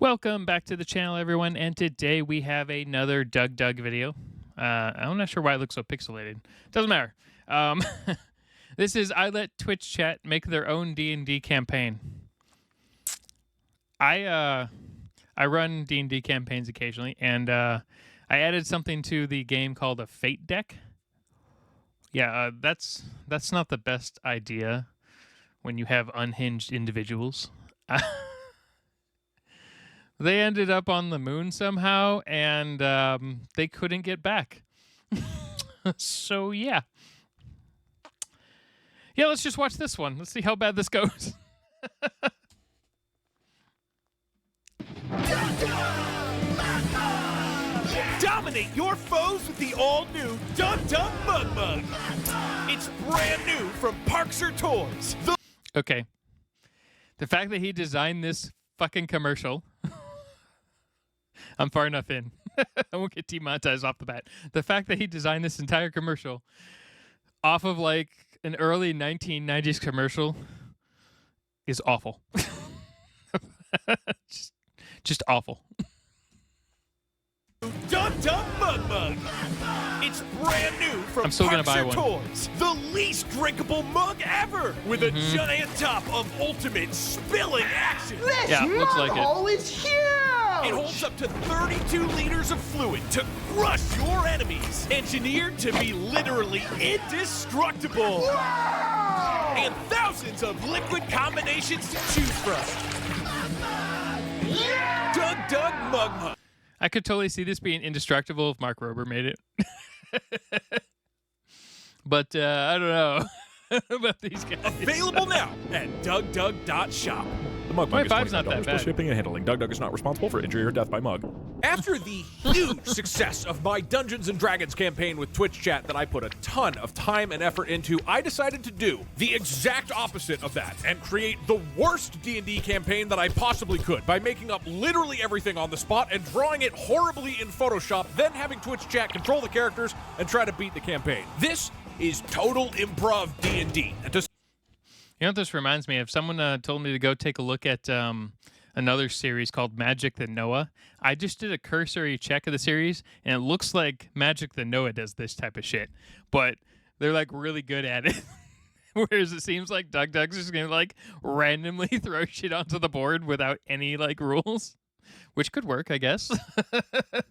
Welcome back to the channel, everyone, and today we have another DougDoug video. I'm not sure why it looks so pixelated. Doesn't matter. This is I let Twitch chat make their own D&D campaign. I run D&D campaigns occasionally, and I added something to the game called a fate deck. Yeah, that's not the best idea when you have unhinged individuals. They ended up on the moon somehow, and they couldn't get back. So, yeah. Yeah, let's just watch this one. Let's see how bad this goes. Dominate your foes with the all-new DougDoug Mug Mug. It's brand new from Parkser Toys. Okay. The fact that he designed this fucking commercial... I'm far enough in. I won't get demonetized off the bat. The fact that he designed this entire commercial off of like an early 1990s commercial is awful. just awful. DougDoug Mug Mug. It's brand new from I'm still gonna buy Parkser one. Toys. The least drinkable mug ever, with a giant top of ultimate spilling action. This Yeah, looks like it. hole is huge! It holds up to 32 liters of fluid to crush your enemies. Engineered to be literally indestructible. Whoa! And thousands of liquid combinations to choose from. Yeah! DougDoug Mug Mug. I could totally see this being indestructible if Mark Rober made it. But I don't know about these guys. Available now at DougDoug.shop. The mug mug is $25's not $25 that plus bad. shipping and handling. DougDoug is not responsible for injury or death by mug. After the huge success of my Dungeons & Dragons campaign with Twitch chat that I put a ton of time and effort into, I decided to do the exact opposite of that and create the worst D&D campaign that I possibly could by making up literally everything on the spot and drawing it horribly in Photoshop, then having Twitch chat control the characters and try to beat the campaign. This is total improv D&D. You know what this reminds me of? Someone told me to go take a look at another series called Magic the Noah. I just did a cursory check of the series, and it looks like Magic the Noah does this type of shit. But they're, like, really good at it. Whereas it seems like DougDoug's just going to, like, randomly throw shit onto the board without any, like, rules. Which could work, I guess.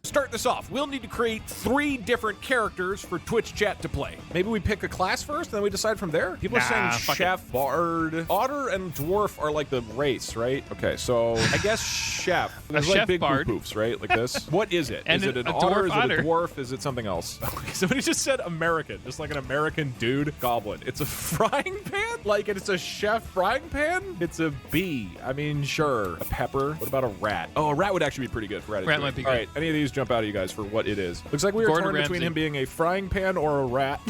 Start this off, we'll need to create 3 different characters for Twitch chat to play. Maybe we pick a class first, and then we decide from there? People Nah, are saying fuck chef, bard. Otter and dwarf are like the race, right? Okay, so I guess chef. There's like chef big bard. poofs, right? Like this. What is it? And Is it an a otter? dwarf Is it otter. a dwarf? Is it something else? Somebody just said American, just like an American dude. Goblin. It's a frying pan? Like it's a chef frying pan? It's a bee. I mean, sure. A pepper. What about a rat? Oh, a rat would actually be pretty good for ratatouille. Rat might be good. All right, any of these jump out at you guys for what it is? Looks like we were Gordon torn between Ramsay. him being a frying pan or a rat.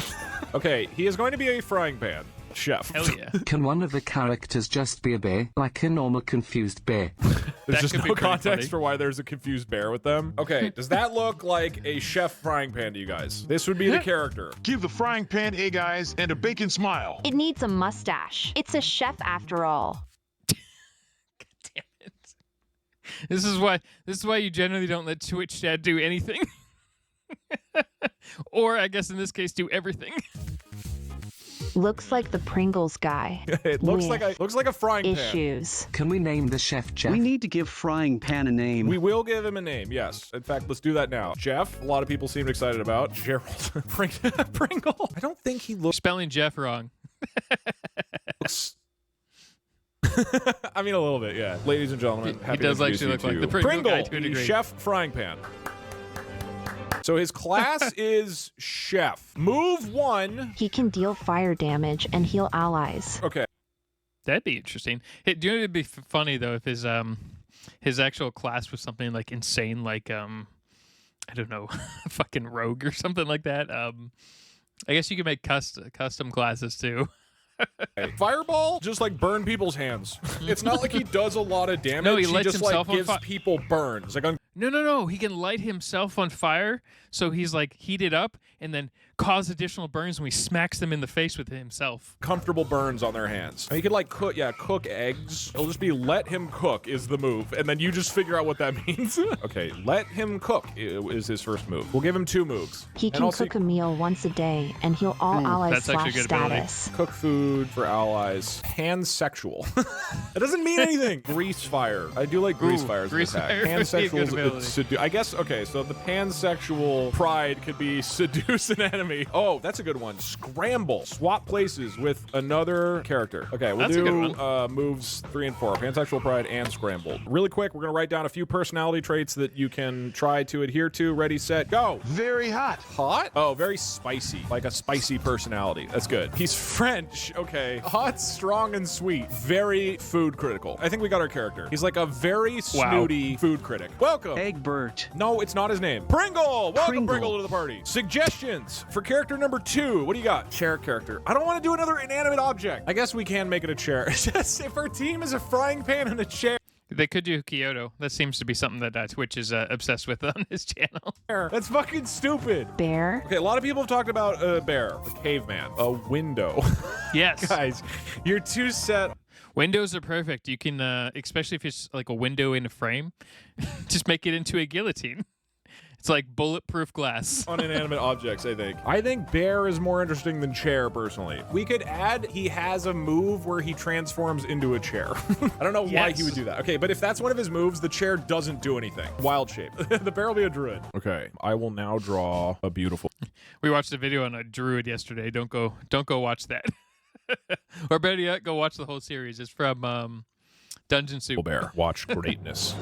Okay, he is going to be a frying pan. Chef. Hell yeah. Can one of the characters just be a bear, like a normal confused bear? There's That just could be no pretty context funny. for why there's a confused bear with them. Okay, does that look like a chef frying pan to you guys? This would be the character. Give the frying pan egg eyes and a bacon smile. It needs a mustache. It's a chef after all. Damn it. This is why you generally don't let Twitch chat do anything. Or I guess in this case do everything. Looks like the Pringles guy. It looks With like a frying pan. Issues. Can we name the chef Jeff? We need to give Frying Pan a name. We will give him a name, yes. In fact, let's do that now. Jeff, a lot of people seemed excited about. Gerald. Pringle. I don't think he looks... Spelling Jeff wrong. I mean, a little bit, yeah. Ladies and gentlemen, He happy does to introduce actually you look like to the Pringle Pringle, guy to a the degree. chef frying pan. So his class is chef. Move 1. He can deal fire damage and heal allies. Okay. That'd be interesting. Hey, do you know it'd be funny though if his actual class was something like insane, like I don't know, fucking rogue or something like that. I guess you could make custom classes too. Fireball just like burn people's hands. It's not like he does a lot of damage. No, he lights just like himself on gives fi- people burns. Like No. He can light himself on fire, so he's like heated up and then cause additional burns when he smacks them in the face with himself. Comfortable burns on their hands. And you could like cook eggs. It'll just be let him cook is the move, and then you just figure out what that means. Okay, let him cook is his first move. We'll give him 2 moves. He And can also cook a meal once a day and heal all allies that's actually a / good ability. status. cook food for allies. Pansexual. That doesn't mean anything. Grease fire. I do like grease fire as an grease attack. fire would be a good Pansexual is I guess, okay, so the pansexual pride could be seduce an enemy. Oh, that's a good one. Scramble. Swap places with another character. Okay, we'll That's a do good moves 3 and 4. Pansexual pride and scrambled. Really quick, we're going to write down a few personality traits that you can try to adhere to. Ready, set, go. Very hot. Hot? Oh, very spicy. Like a spicy personality. That's good. He's French. Okay. Hot, strong, and sweet. Very food critical. I think we got our character. He's like a very snooty food critic. Welcome. Egbert. No, it's not his name. Pringle! Welcome, Pringle. Pringle, to the party. Suggestions for character number 2. What do you got? Chair character. I don't want to do another inanimate object. I guess we can make it a chair. Just if our team is a frying pan and a chair. They could do Kyoto. That seems to be something that Twitch is obsessed with on his channel. That's fucking stupid. Bear. Okay, a lot of people have talked about a bear, a caveman, a window. Yes. Guys, you're too set. Windows are perfect. You can, especially if it's like a window in a frame, just make it into a guillotine. It's like bulletproof glass. On inanimate objects, I think. I think bear is more interesting than chair, personally. We could add he has a move where he transforms into a chair. I don't know why he would do that. Okay, but if that's one of his moves, the chair doesn't do anything. Wild shape. The bear will be a druid. Okay, I will now draw a beautiful... We watched a video on a druid yesterday. Don't go watch that. Or better yet, go watch the whole series. It's from Dungeon Soup. bear. Watch greatness.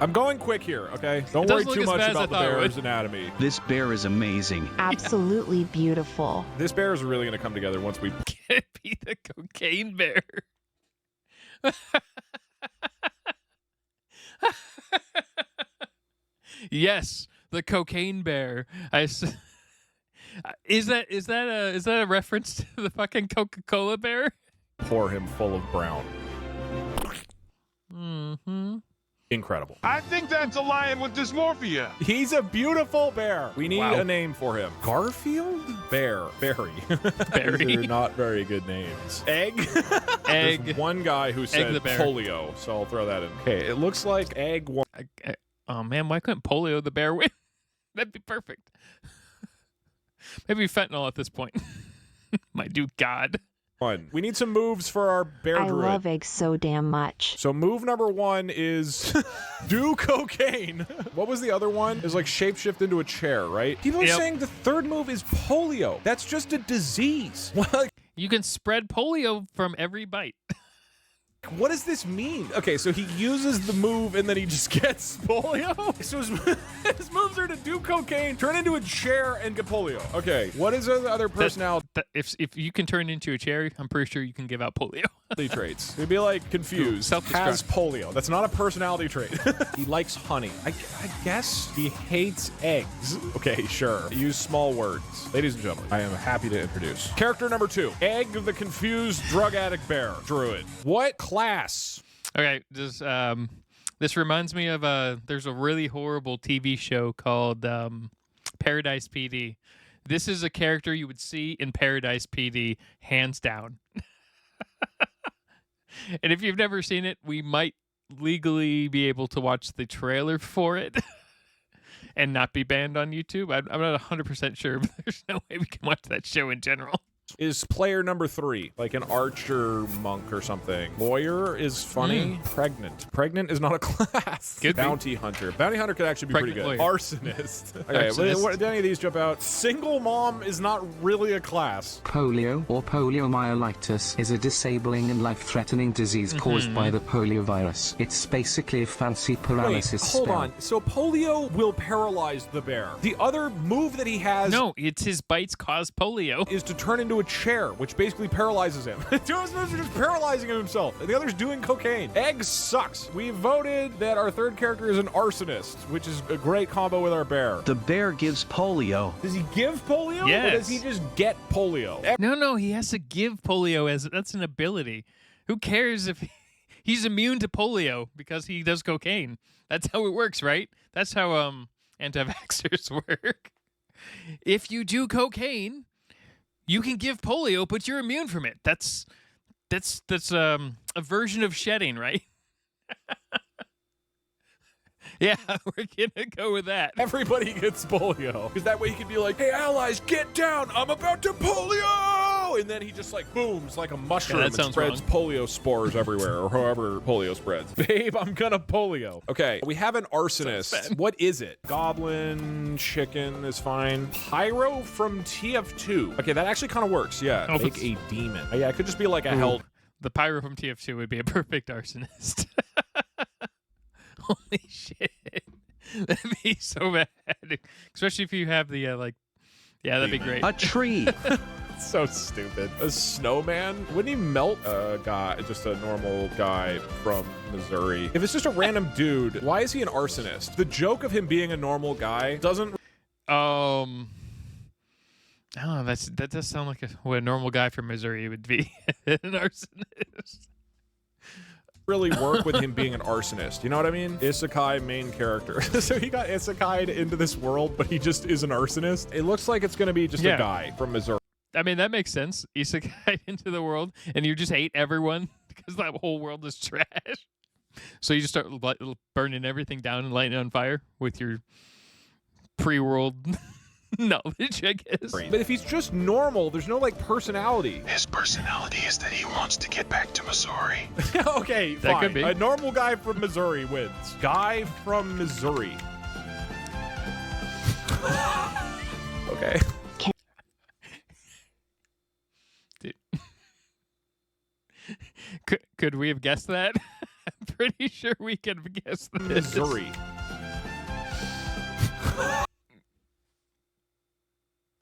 I'm going quick here, okay? Don't worry doesn't look too as much bad as I about the thought it bear's would. anatomy. This bear is amazing. Absolutely beautiful. This bear is really going to come together once we... Can it be the cocaine bear? Yes, the cocaine bear. Is that a reference to the fucking Coca-Cola bear? Pour him full of brown. Mm-hmm. Incredible. I think that's a lion with dysmorphia. He's a beautiful bear. We need Wow. a name for him. Garfield? Bear. Barry. Barry. These are not very good names. Egg? Egg. There's one guy who said the bear. polio, so I'll throw that in. Okay, it looks like egg one. Oh man, why couldn't polio the bear win? That'd be perfect. Maybe fentanyl at this point. My dude, God. We need some moves for our bear I druid. love eggs so damn much. So move number 1 is do cocaine. What was the other one? It's like shapeshift into a chair, right? People are Yep. saying the third move is polio. That's just a disease. You can spread polio from every bite. What does this mean? Okay, so he uses the move and then he just gets polio? So his moves are to do cocaine, turn into a chair, and get polio. Okay, what is the other personality If you can turn into a chair, I'm pretty sure you can give out polio. traits? It'd be like confused. Self-destruct. Has polio. That's not a personality trait. He likes honey. I guess he hates eggs. Okay, sure. Use small words. Ladies and gentlemen, I am happy to introduce character number 2. Egg the confused drug addict bear. Druid. What class? Okay, this reminds me of there's a really horrible TV show called Paradise PD. This is a character you would see in Paradise PD, hands down. And if you've never seen it, we might legally be able to watch the trailer for it and not be banned on YouTube. I'm not 100% sure, but there's no way we can watch that show in general. Is player number 3, like an archer monk or something. Lawyer is funny. Pregnant. Pregnant is not a class. Could be. Bounty hunter. Bounty hunter could actually be pretty Pregnant good. lawyer. Arsonist. Okay, Arsonist. did any of these jump out? Single mom is not really a class. Polio or poliomyelitis is a disabling and life-threatening disease caused by the poliovirus. It's basically a fancy paralysis Wait, hold spell. on. So polio will paralyze the bear. The other move that he has No, it's his bites cause polio. is to turn into a chair, which basically paralyzes him. Two of his moves are just paralyzing him himself, and the other's doing cocaine. Egg sucks. We voted that our third character is an arsonist, which is a great combo with our bear. The bear gives polio. Does he give polio? Yes. Or does he just get polio? No, he has to give polio as that's an ability. Who cares if He's immune to polio because he does cocaine. That's how it works, right? That's how anti-vaxxers work. If you do cocaine, you can give polio, but you're immune from it. That's a version of shedding, right? Yeah, we're gonna go with that. Everybody gets polio. Because that way he can be like, hey, allies, get down. I'm about to polio. And then he just like booms like a mushroom and spreads wrong. polio spores everywhere, or however polio spreads. Babe, I'm gonna polio. Okay, we have an arsonist. What is it? Goblin, chicken is fine. Pyro from TF2. Okay, that actually kind of works. Yeah, Oh, make a demon. Oh, yeah, it could just be like a hell. The pyro from TF2 would be a perfect arsonist. Holy shit. That'd be so bad. Especially if you have the, yeah, that'd be great. A tree. So stupid. A snowman? Wouldn't he melt a guy, just a normal guy from Missouri? If it's just a random dude, why is he an arsonist? The joke of him being a normal guy doesn't I don't know. That does sound like what a normal guy from Missouri would be. An arsonist. really work with him being an arsonist. You know what I mean? Isekai main character. So he got isekai'd into this world, but he just is an arsonist. It looks like it's going to be just a guy from Missouri. I mean, that makes sense. Isekai into the world, and you just hate everyone because that whole world is trash. So you just start burning everything down and lighting it on fire with your pre-world knowledge, I guess. But if he's just normal, there's no like personality. His personality is that he wants to get back to Missouri. Okay, That fine. could be. A normal guy from Missouri wins. Guy from Missouri. Okay. Dude. Could we have guessed that? I'm pretty sure we could have guessed this. Missouri.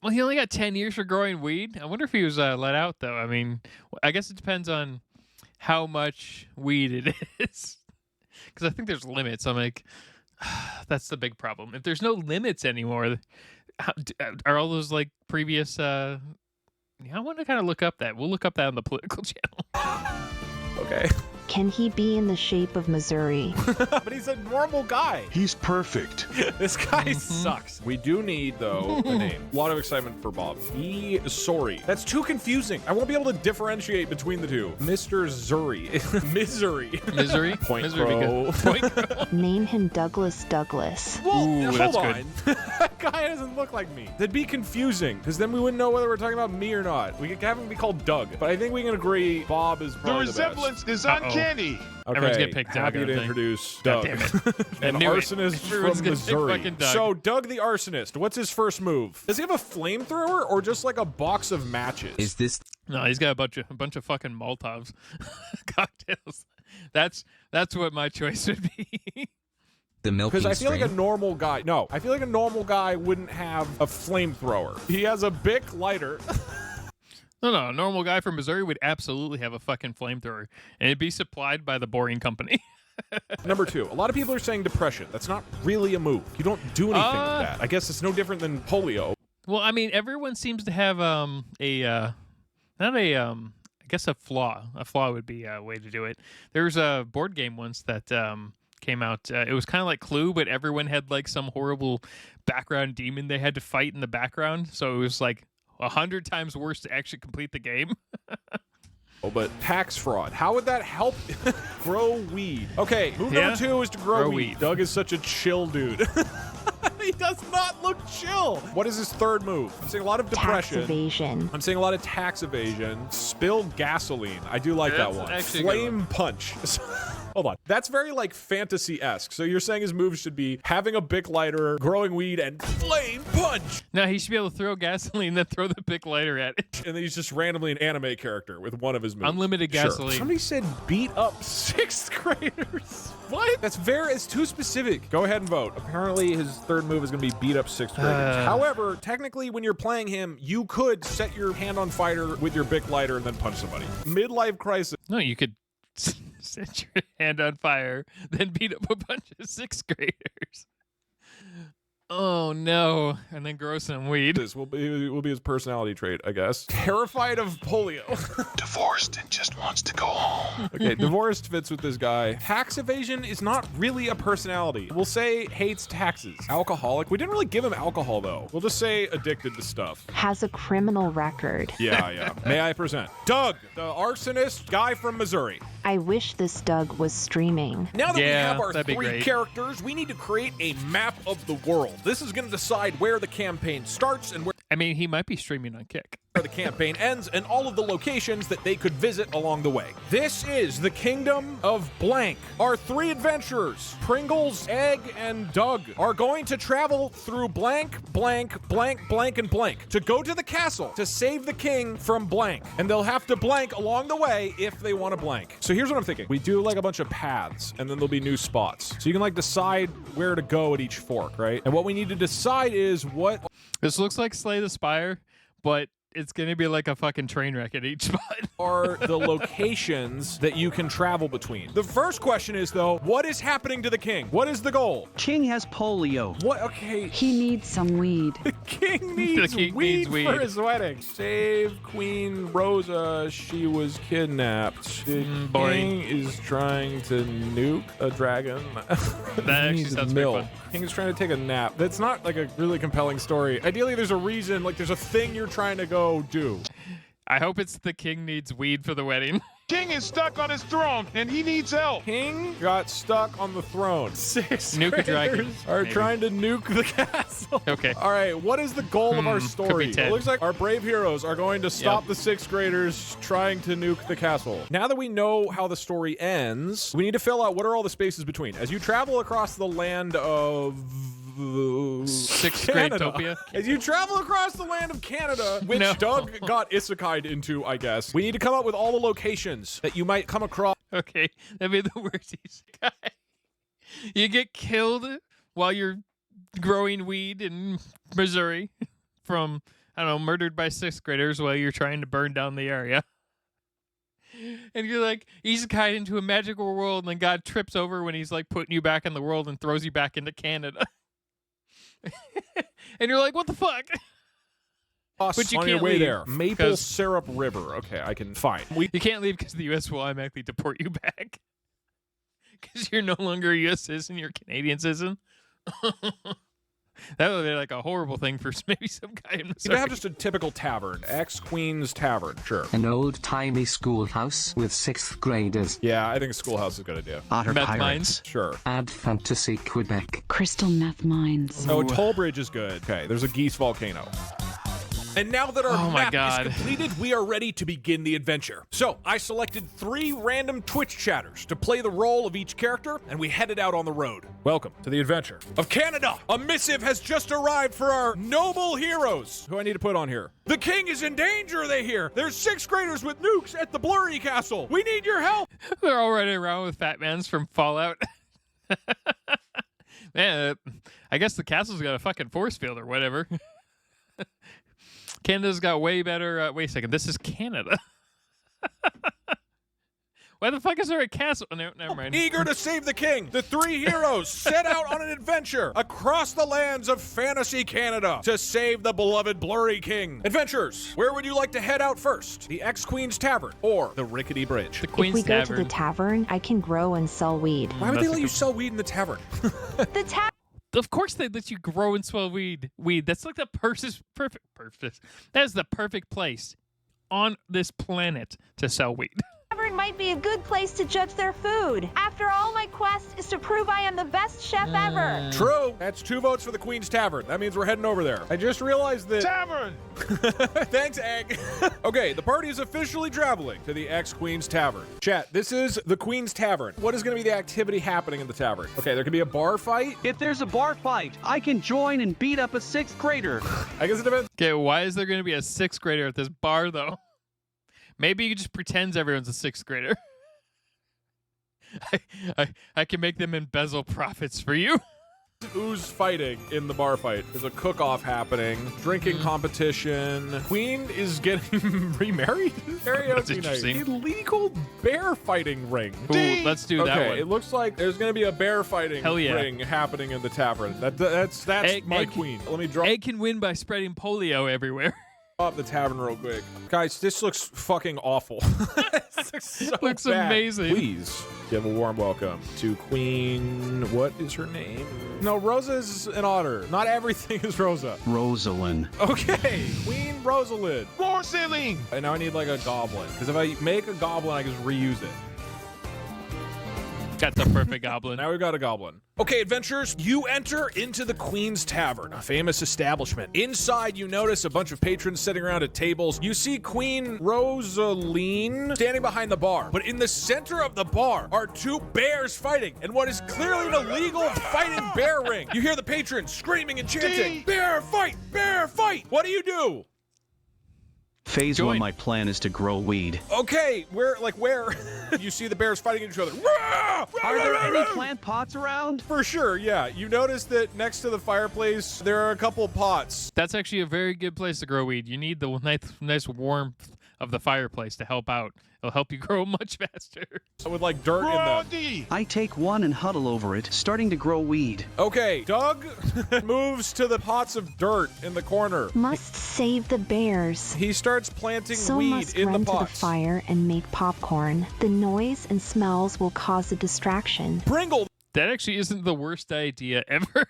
Well, he only got 10 years for growing weed. I wonder if he was let out, though. I mean, I guess it depends on how much weed it is. Because I think there's limits. I'm like, that's the big problem. If there's no limits anymore, are all those like previous... I want to kind of look up that. We'll look up that on the political channel. Okay. Can he be in the shape of Missouri? But he's a normal guy. He's perfect. This guy sucks. We do need, though, a name. A lot of excitement for Bob. Sorry. That's too confusing. I won't be able to differentiate between the two. Mr. Zuri. Misery. Misery? Point Misery be Crow. good. Point Crow. Name him Douglas Douglas. Well, Ooh, hold that's on. That guy doesn't look like me. That'd be confusing, because then we wouldn't know whether we're talking about me or not. We could have him be called Doug, but I think we can agree Bob is The probably resemblance is Uh-oh. uncanny. Everyone's gonna pick Doug, happy to aren't they? introduce God Doug. damn it. An knew it. arsonist Everyone's from gonna pick Missouri. fucking Doug. So Doug the arsonist, what's his first move? Does he have a flamethrower or just like a box of matches? Is this No, he's got a bunch of fucking Molotovs cocktails. That's what my choice would be. the milking Because I feel like strain? a normal guy. No, I feel like a normal guy wouldn't have a flamethrower. He has a Bic lighter. No, a normal guy from Missouri would absolutely have a fucking flamethrower, and it'd be supplied by the Boring Company. Number 2, a lot of people are saying depression. That's not really a move. You don't do anything with that. I guess it's no different than polio. Well, I mean, everyone seems to have I guess a flaw. A flaw would be a way to do it. There was a board game once that came out. It was kind of like Clue, but everyone had like some horrible background demon they had to fight in the background. So it was like 100 times worse to actually complete the game. Oh, but tax fraud. How would that help grow weed? Okay, move number 2 is to grow weed. Doug is such a chill dude. He does not look chill. What is his third move? I'm seeing a lot of depression. Tax evasion. I'm seeing a lot of tax evasion. Spill gasoline. I do like that That's one. actually a good Flame punch. Hold on. That's very like fantasy-esque. So you're saying his moves should be having a Bic lighter, growing weed, and flame punch. No, he should be able to throw gasoline and then throw the big lighter at it. And then he's just randomly an anime character with one of his moves. Unlimited Sure. gasoline. Somebody said beat up 6th graders. What? It's too specific. Go ahead and vote. Apparently his third move is going to be beat up 6th graders. However, technically when you're playing him, you could set your hand on fire with your Bic lighter and then punch somebody. Midlife crisis. No, you could set your hand on fire, then beat up a bunch of 6th graders. Oh no! And then grow some weed. This will be his personality trait, I guess. Terrified of polio. Divorced and just wants to go home. Okay, divorced fits with this guy. Tax evasion is not really a personality. We'll say hates taxes. Alcoholic. We didn't really give him alcohol, though. We'll just say addicted to stuff. Has a criminal record. Yeah. May I present Doug, the arsonist guy from Missouri. I wish this Doug was streaming. Now that we Yeah, have our that'd be 3 great. characters, we need to create a map of the world. This is going to decide where the campaign starts and where I mean, he might be streaming on Kick. the campaign ends and all of the locations that they could visit along the way. This is the kingdom of blank. Our 3 adventurers, Pringles, Egg, and Doug, are going to travel through blank, blank, blank, blank, and blank to go to the castle to save the king from blank. And they'll have to blank along the way if they want to blank. So here's what I'm thinking. We do like a bunch of paths and then there'll be new spots. So you can like decide where to go at each fork, right? And what we need to decide is what This looks like Slay the Spire, but it's gonna be like a fucking train wreck at each spot. are the locations that you can travel between. The first question is, though, what is happening to the king? What is the goal? King has polio. What? Okay, He needs some weed. the king needs, king weed, needs weed. for his wedding. Save Queen Rosa. She was kidnapped. The boring. king is trying to nuke a dragon. That actually sounds very fun. King is trying to take a nap. That's not like a really compelling story. Ideally, there's a reason, like there's a thing you're trying to go do. I hope it's the king needs weed for the wedding. King is stuck on his throne and he needs help. King got stuck on the throne. 6 Nuke a dragon, graders are maybe. trying to nuke the castle. Okay. All right, what is the goal of our Could story? be It 10. looks like our brave heroes are going to stop the 6th graders trying to nuke the castle. Now that we know how the story ends, we need to fill out what are all the spaces between. As you travel across the land of 6th Canada. grade-topia. As you travel across the land of Canada, which No. Doug got isekai'd into, I guess, we need to come up with all the locations that you might come across. Okay, that'd be the worst guy. You get killed while you're growing weed in Missouri from, I don't know, murdered by 6th graders while you're trying to burn down the area. And you're like, isekai into a magical world, and then God trips over when he's like putting you back in the world and throws you back into Canada. And you're like, what the fuck? But you on your can't way leave, there. Maple 'cause- syrup river. Okay, I can fine. We You can't leave because the U.S. will automatically deport you back. Because you're no longer a U.S. citizen, you're a Canadian citizen. That would be like a horrible thing for maybe some guy in need to Missouri. have just a typical tavern. Ex-Queen's Tavern, sure. An old-timey schoolhouse with 6th graders. Yeah, I think schoolhouse is a good idea. Otter Meth pirates. mines. Sure. Add Fantasy Quebec. Crystal meth mines. Oh, Tollbridge is good. Okay, there's a geese volcano. And now that our Oh my map God. is completed, we are ready to begin the adventure. So, I selected 3 random Twitch chatters to play the role of each character, and we headed out on the road. Welcome to the adventure of Canada. A missive has just arrived for our noble heroes. Who I need to put on here? The king is in danger, they hear. There's 6th graders with nukes at the Blurry Castle. We need your help. They're all running around with Fat Mans from Fallout. Man, I guess the castle's got a fucking force field or whatever. Canada's got way better. Wait a second, this is Canada. Why the fuck is there a castle? No, never mind. Eager to save the king, the 3 heroes set out on an adventure across the lands of fantasy Canada to save the beloved Blurry King. Adventurers, where would you like to head out first? The Ex-Queen's Tavern or the Rickety Bridge? The If Queen's we go to Tavern. the tavern, I can grow and sell weed. Why would they That's let a you good- sell weed in the tavern? The tavern. Of course they let you grow and swell weed. That's like the perfect. That is the perfect place on this planet to sell weed. Tavern might be a good place to judge their food. After all, my quest is to prove I am the best chef ever. True. That's 2 votes for the Queen's Tavern. That means we're heading over there. I just realized that... Tavern! Thanks, Egg. Okay, the party is officially traveling to the Ex-Queen's Tavern. Chat, this is the Queen's Tavern. What is going to be the activity happening in the tavern? Okay, there could be a bar fight. If there's a bar fight, I can join and beat up a 6th grader. I guess it depends. Okay, why is there going to be a 6th grader at this bar, though? Maybe he just pretends everyone's a 6th grader. I can make them embezzle profits for you. Ooze fighting in the bar fight. There's a cook-off happening. Drinking competition. Queen is getting remarried? That's Karaoke night. interesting. Illegal bear fighting ring. Ooh, let's do that Okay, one. it looks like there's gonna be a bear fighting Hell yeah. ring happening in the tavern. That's my Egg- queen. Let me drop Egg can win by spreading polio everywhere. off the tavern real quick. Guys, this looks fucking awful. This looks so Looks bad. amazing. Please give a warm welcome to Queen. What is her name? No, Rosa is an otter. Not everything is Rosa. Rosalind. Okay, Queen Rosalind. Floor ceiling! And now I need like a goblin. Because if I make a goblin, I can just reuse it. That's a perfect goblin. Now we've got a goblin. Okay, adventurers, you enter into the Queen's Tavern, a famous establishment. Inside, you notice a bunch of patrons sitting around at tables. You see Queen Rosaline standing behind the bar. But in the center of the bar are two bears fighting in what is clearly an illegal fighting bear ring. You hear the patrons screaming and chanting, "Bear fight! Bear fight!" What do? Phase Join. 1, my plan is to grow weed. Okay, where? You see the bears fighting each other. Are there any plant pots around? For sure, yeah. You notice that next to the fireplace, there are a couple pots. That's actually a very good place to grow weed. You need the nice warmth of the fireplace to help out. It'll help you grow much faster. With like dirt in them. Brody! I take one and huddle over it, starting to grow weed. Okay, Doug moves to the pots of dirt in the corner. Must save the bears. He starts planting So weed must in run the to the pots. fire and make popcorn. The noise and smells will cause a distraction. Pringle, That actually isn't the worst idea ever.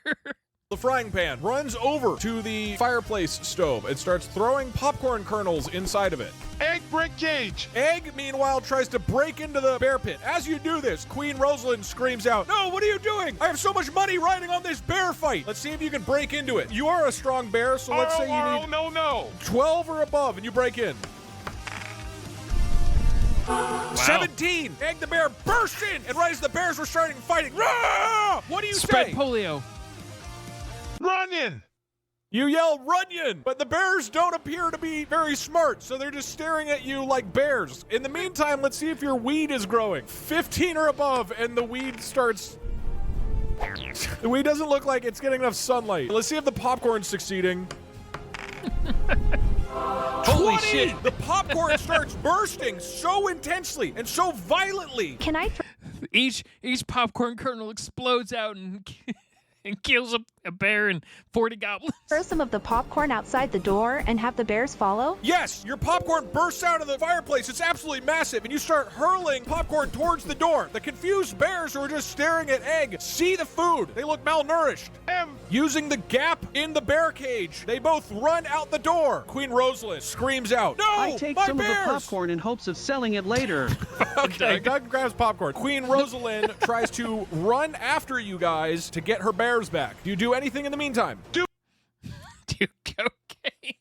the frying pan, runs over to the fireplace stove and starts throwing popcorn kernels inside of it. Egg brick cage! Egg, meanwhile, tries to break into the bear pit. As you do this, Queen Rosalind screams out, "No, what are you doing? I have so much money riding on this bear fight." Let's see if you can break into it. You are a strong bear, so let's say you need no. 12 or above, and you break in. 17! Egg the bear bursts in, and right as the bears were starting fighting, "Rah!" What do you Spread say? polio. Running! You yell, "Runyon!" But the bears don't appear to be very smart, so they're just staring at you like bears. In the meantime, let's see if your weed is growing. 15 or above, and the weed starts... The weed doesn't look like it's getting enough sunlight. Let's see if the popcorn's succeeding. Holy 20! shit. The popcorn starts bursting so intensely and so violently. Can I Each popcorn kernel explodes out and kills a bear and 40 goblins. throw some of the popcorn outside the door and have the bears follow? Yes, your popcorn bursts out of the fireplace. It's absolutely massive, and you start hurling popcorn towards the door. The confused bears who are just staring at Egg see the food. They look malnourished. Using the gap in the bear cage, they both run out the door. Queen Rosalind screams out, "No, I take my some bears!" of the popcorn in hopes of selling it later. Okay, Doug grabs popcorn. Queen Rosalind tries to run after you guys to get her bears back. Do you do anything in the meantime? Do cocaine.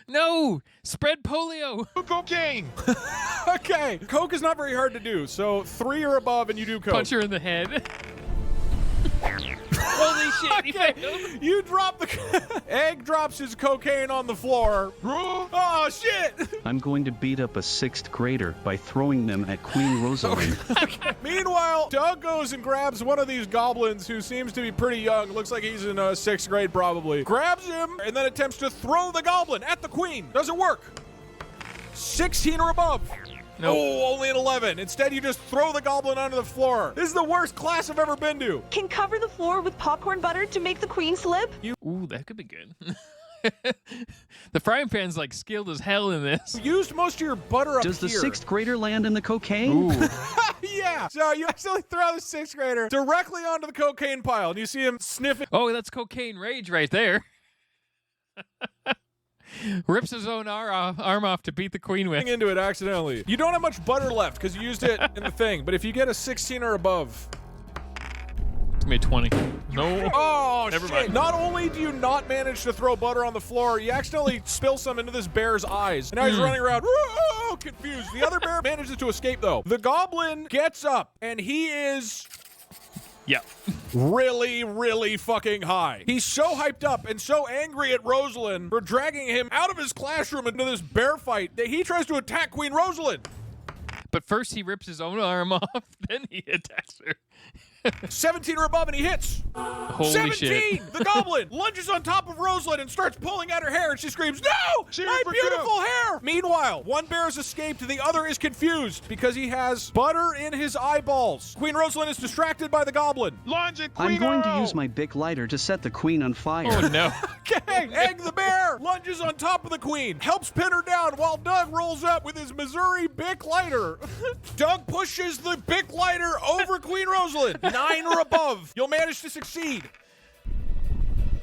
No, spread polio. Cocaine! Okay, Coke is not very hard to do, so 3 or above and you do Coke. Punch her in the head. Holy shit. he Okay, failed. you drop the... Egg drops his cocaine on the floor. Oh, shit! I'm going to beat up a 6th grader by throwing them at Queen Rosalind. Meanwhile, Doug goes and grabs one of these goblins who seems to be pretty young. Looks like he's in 6th grade, probably. Grabs him and then attempts to throw the goblin at the queen. Doesn't work. 16 or above. Nope. Oh, only an 11. Instead, you just throw the goblin onto the floor. This is the worst class I've ever been to. Can cover the floor with popcorn butter to make the queen slip? Ooh, that could be good. The frying pan's like skilled as hell in this. You used most of your butter up Does the here. 6th grader land in the cocaine? Ooh. Yeah. So you accidentally throw the 6th grader directly onto the cocaine pile, and you see him sniffing. Oh, that's cocaine rage right there. Rips his own arm off to beat the queen with. Into it accidentally. You don't have much butter left because you used it in the thing, but if you get a 16 or above. It's made 20. No. Oh, Never shit. mind. Not only do you not manage to throw butter on the floor, you accidentally spill some into this bear's eyes. And now he's running around, confused. The other bear manages to escape, though. The goblin gets up, and he is Yeah. really, really fucking high. He's so hyped up and so angry at Rosalind for dragging him out of his classroom into this bear fight that he tries to attack Queen Rosalind. But first he rips his own arm off, then he attacks her. 17 or above, and he hits. Holy 17! shit. The goblin lunges on top of Rosalind and starts pulling at her hair, and she screams, "No! My beautiful hair!" Meanwhile, one bear has escaped, the other is confused because he has butter in his eyeballs. Queen Rosalind is distracted by the goblin. I'm going to use my Bic lighter to set the queen on fire. Oh, no. Okay, Egg the bear lunges on top of the queen, helps pin her down while Doug rolls up with his Missouri Bic lighter. Doug pushes the Bic lighter over Queen Rosalind. 9 or above, you'll manage to succeed.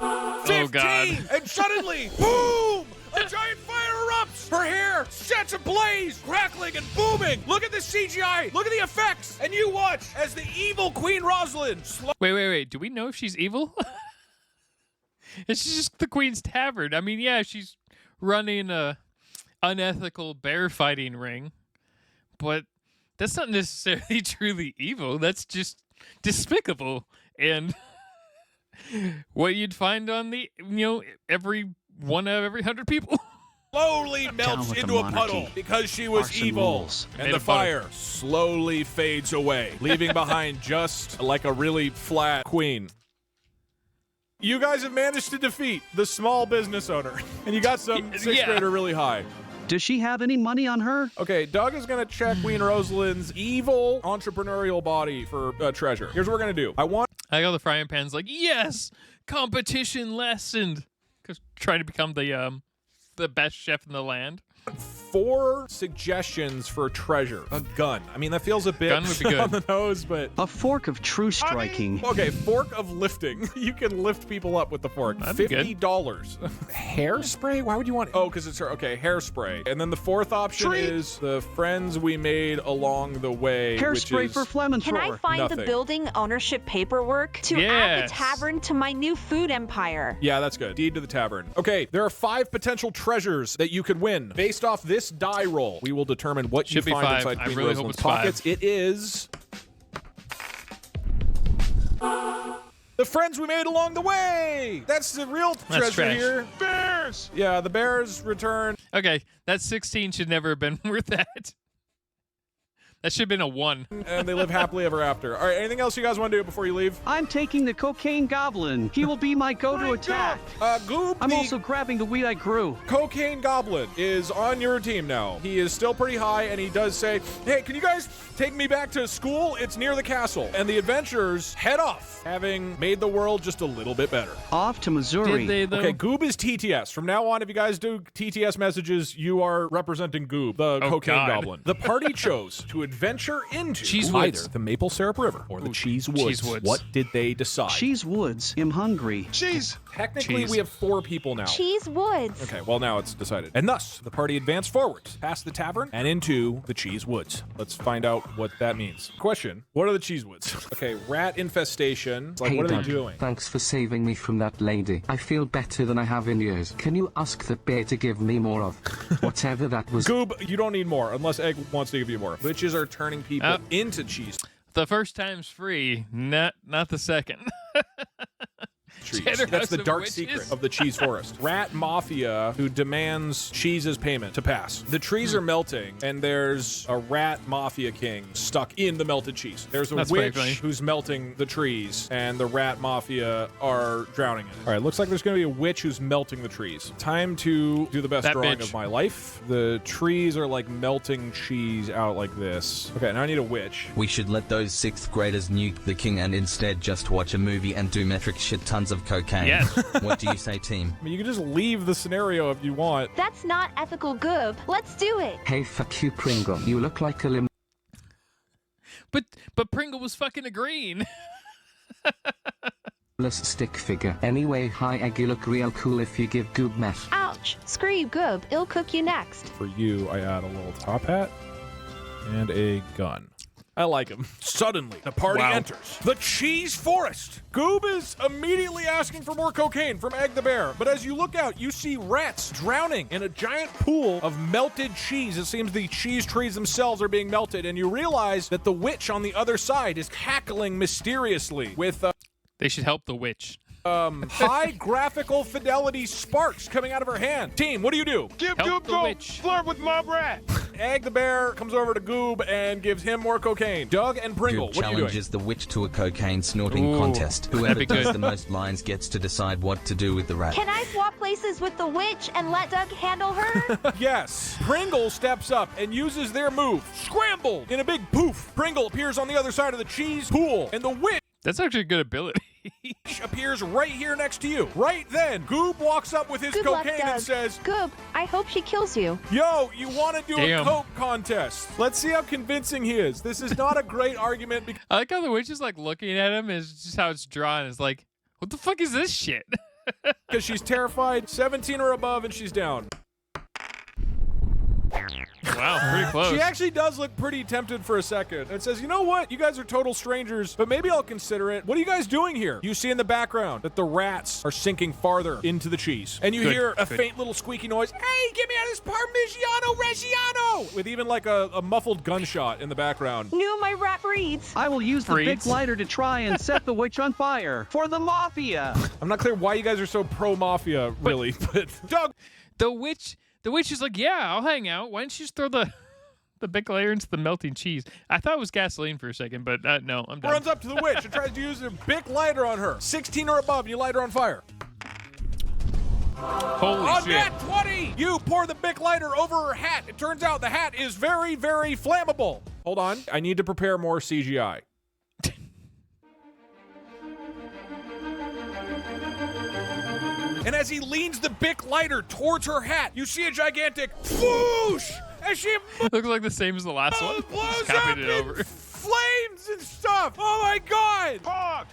15, Oh, God. and suddenly, boom! A giant fire erupts! Her hair sets ablaze, crackling and booming! Look at the CGI! Look at the effects! And you watch as the evil Queen Rosalind Wait. Do we know if she's evil? It's just the Queen's Tavern. I mean, yeah, she's running a unethical bear fighting ring, but that's not necessarily truly evil. That's just despicable and what you'd find on the, every one out of every 100 people. slowly melts with the into a monarchy. puddle because she was Arson evil. rules. And Made the of butter. fire slowly fades away, leaving behind just like a really flat queen. You guys have managed to defeat the small business owner, and you got some sixth grader really high. Does she have any money on her? Okay, Doug is going to check Queen Rosalind's evil entrepreneurial body for treasure. Here's what we're going to do. I got the frying pan's like, yes, competition lessened. Because trying to become the best chef in the land. 4 suggestions for treasure. A gun. I mean, that feels a bit Gun would be good. on the nose, but... A fork of true striking. Okay, fork of lifting. You can lift people up with the fork. That'd be good. $50. Hairspray? Why would you want it? Oh, because it's her. Okay, hairspray. And then the 4th option is the friends we made along the way. Hairspray which is... for phlegm and Can I thrower. find Nothing. the building ownership paperwork to add Yes. the tavern to my new food empire? Yeah, that's good. Deed to the tavern. Okay, there are 5 potential treasures that you could win. Based off this die roll, we will determine what Should you be find 5. inside I Queen really hope Rosalind's it's 5. pockets. It is... the friends we made along the way! That's the real treasure trash. here. Bears! Yeah, the bears return. Okay, that 16 should never have been worth that. That should have been a 1. And they live happily ever after. All right, anything else you guys want to do before you leave? I'm taking the cocaine goblin. He will be my go-to attack. Goob, I'm the also grabbing the weed I grew. cocaine goblin, is on your team now. He is still pretty high, and he does say, hey, can you guys take me back to school? It's near the castle. And the adventurers head off, having made the world just a little bit better. Off to Missouri. Did they, though? Okay, Goob is TTS. From now on, if you guys do TTS messages, you are representing Goob, the cocaine God. goblin. The party chose to adventure into Cheese either Woods. the Maple Syrup River or the Cheese Woods. Cheese Woods. What did they decide? Cheese Woods. I'm hungry. Technically, Cheese. we have 4 people now. Cheese Woods. Okay, well, now it's decided. And thus, the party advanced forward, past the tavern, and into the Cheese Woods. Let's find out what that means. Question, what are the Cheese Woods? Okay, rat infestation. It's like, Hey, what are Doug, they doing? Thanks for saving me from that lady. I feel better than I have in years. Can you ask the bear to give me more of whatever that was? Goob, you don't need more, unless Egg wants to give you more. Witches are turning people into cheese The first time's free, not the second. trees. Generous That's the of dark witches. secret of the cheese forest. Rat mafia who demands cheese as payment to pass. The trees are melting, and there's a rat mafia king stuck in the melted cheese. There's a That's pretty witch funny. who's melting the trees, and the rat mafia are drowning in it. All right, looks like there's going to be a witch who's melting the trees. Time to do the best That drawing bitch. of my life. The trees are like melting cheese out like this. Okay, now I need a witch. We should let those 6th graders nuke the king and instead just watch a movie and do metric shit tons of cocaine. Yes. What do you say, team? I mean, you can just leave the scenario if you want. That's not ethical, Goob. Let's do it. Hey, fuck you, Pringle. You look like a But Pringle was fucking agreeing. limbless stick figure. Anyway, hi Egg, you look real cool if you give Goob meth. Ouch. Scream, Goob. I'll cook you next. For you, I add a little top hat and a gun. I like him. Suddenly, the party enters the cheese forest. Goob is immediately asking for more cocaine from Egg the Bear, but as you look out, you see rats drowning in a giant pool of melted cheese. It seems the cheese trees themselves are being melted, and you realize that the witch on the other side is cackling mysteriously with They should help the witch. high graphical fidelity sparks coming out of her hand. Team, what do you do? Help the witch. Flirt with my rat. Egg the bear comes over to Goob and gives him more cocaine. Doug and Pringle, Goob what are you doing? challenges the witch to a cocaine snorting contest. Whoever be does good. the most lines gets to decide what to do with the rat. Can I swap places with the witch and let Doug handle her? Yes. Pringle steps up and uses their move. Scramble! In a big poof, Pringle appears on the other side of the cheese pool, and the witch That's actually a good ability. appears right here next to you. Right then, Goob walks up with his Good luck, cocaine Doug. and says, Goob, I hope she kills you. yo, you want to do Damn. a coke contest? Let's see how convincing he is. This is not a great argument because I like how the witch is like looking at him. Is just how it's drawn. It's like, what the fuck is this shit? she's terrified, 17 or above, and she's down. Wow, pretty close. She actually does look pretty tempted for a second and says, you know what? You guys are total strangers, but maybe I'll consider it. What are you guys doing here? You see in the background that the rats are sinking farther into the cheese. And you Good, hear a good. faint little squeaky noise. Hey, get me out of this Parmigiano Reggiano! With even like a muffled gunshot in the background. Knew my rat breeds. I will use the big Freeze. lighter to try and set the witch on fire for the mafia. I'm not clear why you guys are so pro-mafia, really, but Doug, The witch is like, yeah, I'll hang out. Why don't you just throw the big layer into the melting cheese? I thought it was gasoline for a second, but no, I'm done. runs up to the witch and tries to use a big lighter on her. 16 or above, you light her on fire. Holy On shit. that 20, you pour the big lighter over her hat. It turns out the hat is very, very flammable. Hold on. I need to prepare more CGI. And as he leans the big lighter towards her hat, you see a gigantic whoosh as she Looks like the same as the last one. blows Just up copied it in over. flames and stuff. Oh my god!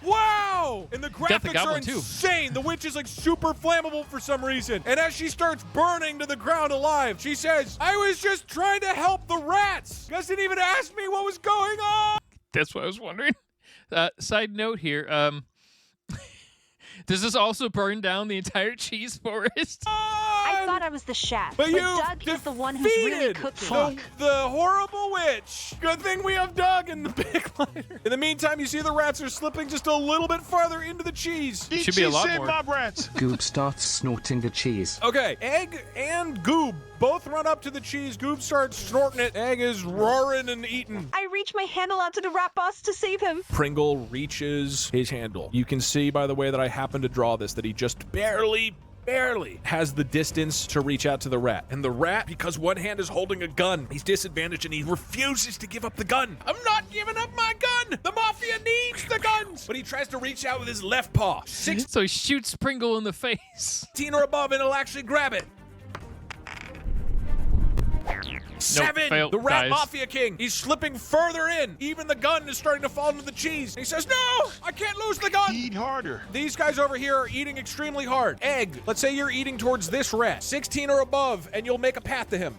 Wow! And the Got the graphics are goblin, too. insane. The witch is like super flammable for some reason. And as she starts burning to the ground alive, she says, I was just trying to help the rats. You guys didn't even ask me what was going on. That's what I was wondering. Side note here. Does this also burn down the entire cheese forest? I thought I was the chef, But you Doug is the one who's really defeated cooking. the horrible witch. Good thing we have Doug and the big lighter. In the meantime, you see the rats are slipping just a little bit farther into the cheese. Should be a lot more. Goob starts snorting the cheese. Okay, Egg and Goob both run up to the cheese. Goob starts snorting it. Egg is roaring and eating. I reach my handle out to the rat boss to save him. Pringle reaches his handle. You can see by the way that I happen to draw this that he just barely has the distance to reach out to the rat. And the rat, because one hand is holding a gun, he's disadvantaged and he refuses to give up the gun. I'm not giving up my gun! The mafia needs the guns! But he tries to reach out with his left paw. 16 So he shoots Pringle in the face. or above and he'll actually grab it. 7! fail, The rat dies. mafia king. He's slipping further in. Even the gun is starting to fall into the cheese. He says, no! I can't lose the gun! Eat harder. These guys over here are eating extremely hard. Egg, let's say you're eating towards this rat. 16 or above, and you'll make a path to him.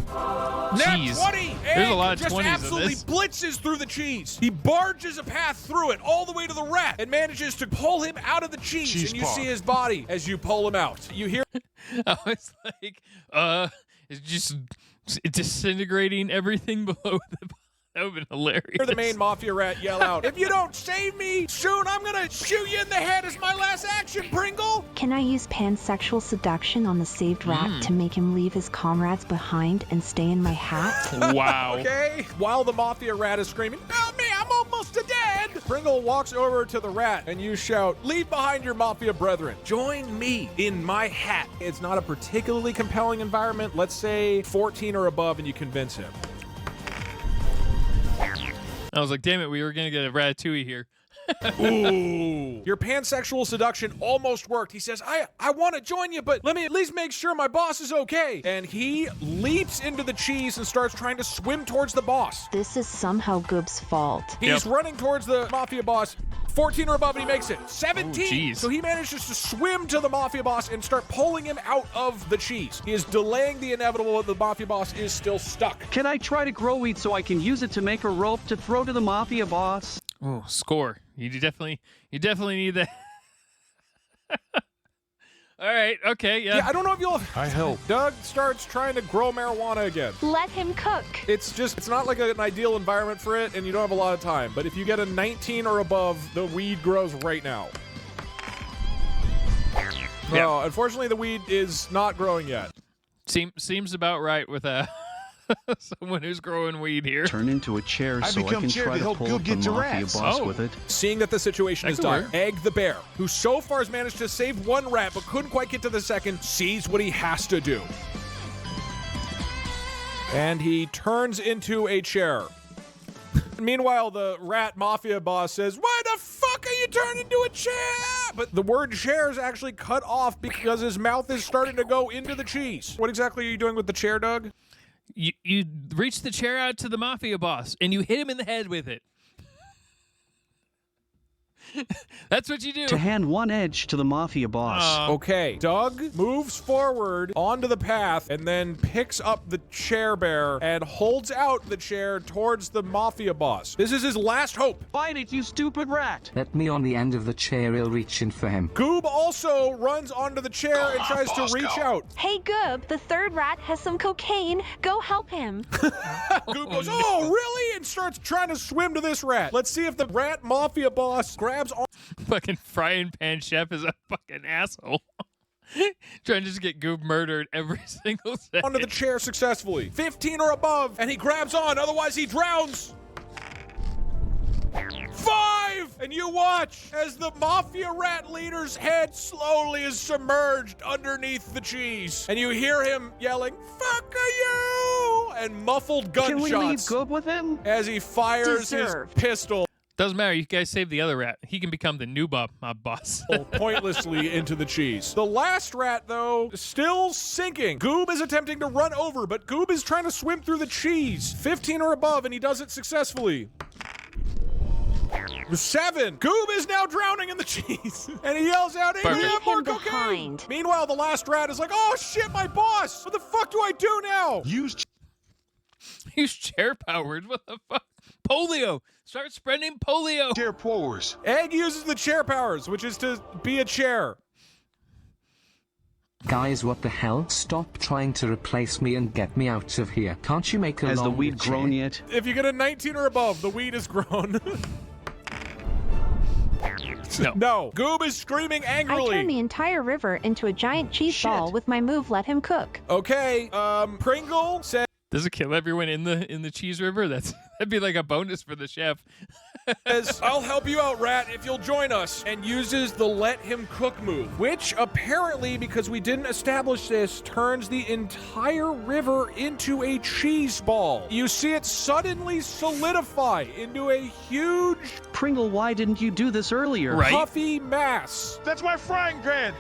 Jeez. Nat 20! There's a Egg lot of just 20s in absolutely this. blitzes through the cheese. He barges a path through it all the way to the rat and manages to pull him out of the cheese. Cheese and you paw. see his body as you pull him out. You hear I was like, it's just disintegrating everything below the. That would have been hilarious. the main mafia rat yell out, if you don't save me soon, I'm gonna shoot you in the head as my last action, Pringle! Can I use pansexual seduction on the saved rat to make him leave his comrades behind and stay in my hat? Wow. Okay. While the mafia rat is screaming, help me, I'm almost dead! Pringle walks over to the rat and you shout, leave behind your mafia brethren. Join me in my hat. It's not a particularly compelling environment. Let's say 14 or above and you convince him. I was like, damn it, we were going to get a Ratatouille here. Ooh. Your pansexual seduction almost worked. He says, I want to join you, but let me at least make sure my boss is okay. And he leaps into the cheese and starts trying to swim towards the boss. This is somehow Goob's fault. He's running towards the mafia boss. 14 or above, and he makes it. 17! jeez. So he manages to swim to the mafia boss and start pulling him out of the cheese. He is delaying the inevitable, but the mafia boss is still stuck. Can I try to grow weed so I can use it to make a rope to throw to the mafia boss? Oh, score. You definitely need that. All right. Okay. Yeah. Yeah, I don't know if you'll... I help. Doug starts trying to grow marijuana again. Let him cook. It's not like an ideal environment for it, and you don't have a lot of time. But if you get a 19 or above, the weed grows right now. No, unfortunately, the weed is not growing yet. Seems about right with someone who's growing weed here. Turn into a chair so I can try to pull up the mafia boss with it. Seeing that the situation is dire, Egg the bear, who so far has managed to save one rat but couldn't quite get to the second, sees what he has to do. And he turns into a chair. Meanwhile, the rat mafia boss says, "Why the fuck are you turned into a chair?" But the word chair is actually cut off because his mouth is starting to go into the cheese. What exactly are you doing with the chair, Doug? You reach the chair out to the mafia boss, and you hit him in the head with it. That's what you do. To hand one edge to the mafia boss. Okay, Doug moves forward onto the path and then picks up the chair bear and holds out the chair towards the mafia boss. This is his last hope. Fight it, you stupid rat! Let me on the end of the chair, I'll reach in for him. Goob also runs onto the chair and tries to reach out. Hey, Goob, the third rat has some cocaine. Go help him. Goob goes, "Oh, really?" and starts trying to swim to this rat. Let's see if the rat mafia boss grabs on. Fucking frying pan chef is a fucking asshole. Trying to just get Goob murdered every single second. Onto the chair successfully. 15 or above, and he grabs on, otherwise he drowns. 5! And you watch as the mafia rat leader's head slowly is submerged underneath the cheese. And you hear him yelling, "Fuck you!" and muffled gunshots. Can we leave Goob with him? As he fires his pistol. Doesn't matter. You guys save the other rat. He can become the new mob boss. Pointlessly into the cheese. The last rat, though, still sinking. Goob is attempting to run over, but Goob is trying to swim through the cheese. 15 or above, and he does it successfully. 7. Goob is now drowning in the cheese. And he yells out, "Hey, we have more cocaine!" Meanwhile, the last rat is like, "Oh shit, my boss! What the fuck do I do now?" Use chair powers. What the fuck? Polio. Start spreading polio. Chair powers. Egg uses the chair powers, which is to be a chair. Guys, what the hell? Stop trying to replace me and get me out of here. Can't you make a Has the longer weed grown chair? yet? If you get a 19 or above, the weed is grown. No. Goob is screaming I angrily. turned the entire river into a giant cheese ball with my move, let him cook. Okay, Pringle says, Does it kill everyone in the cheese river? That'd be like a bonus for the chef. "I'll help you out, rat, if you'll join us," and uses the let him cook move, which apparently, because we didn't establish this, turns the entire river into a cheese ball. You see it suddenly solidify into a huge Pringle, why didn't you do this earlier? Right. puffy mass. That's my frying pan.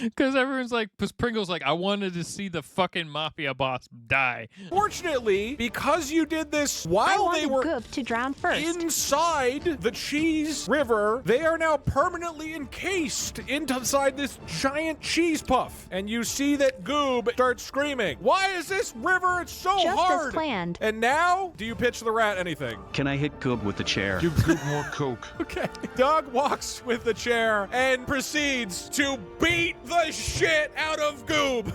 Because everyone's like, because Pringle's like, I wanted to see the fucking mafia boss die. Fortunately, because you did this I while they wanted were Goob to drown first. inside the cheese river, they are now permanently encased inside this giant cheese puff. And you see that Goob starts screaming, "Why is this river so Just hard?" as planned. And now, do you pitch the rat anything? Can I hit Goob with the chair? Give Goop more coke. Okay. Doug walks with the chair and proceeds to beat the shit out of Goob.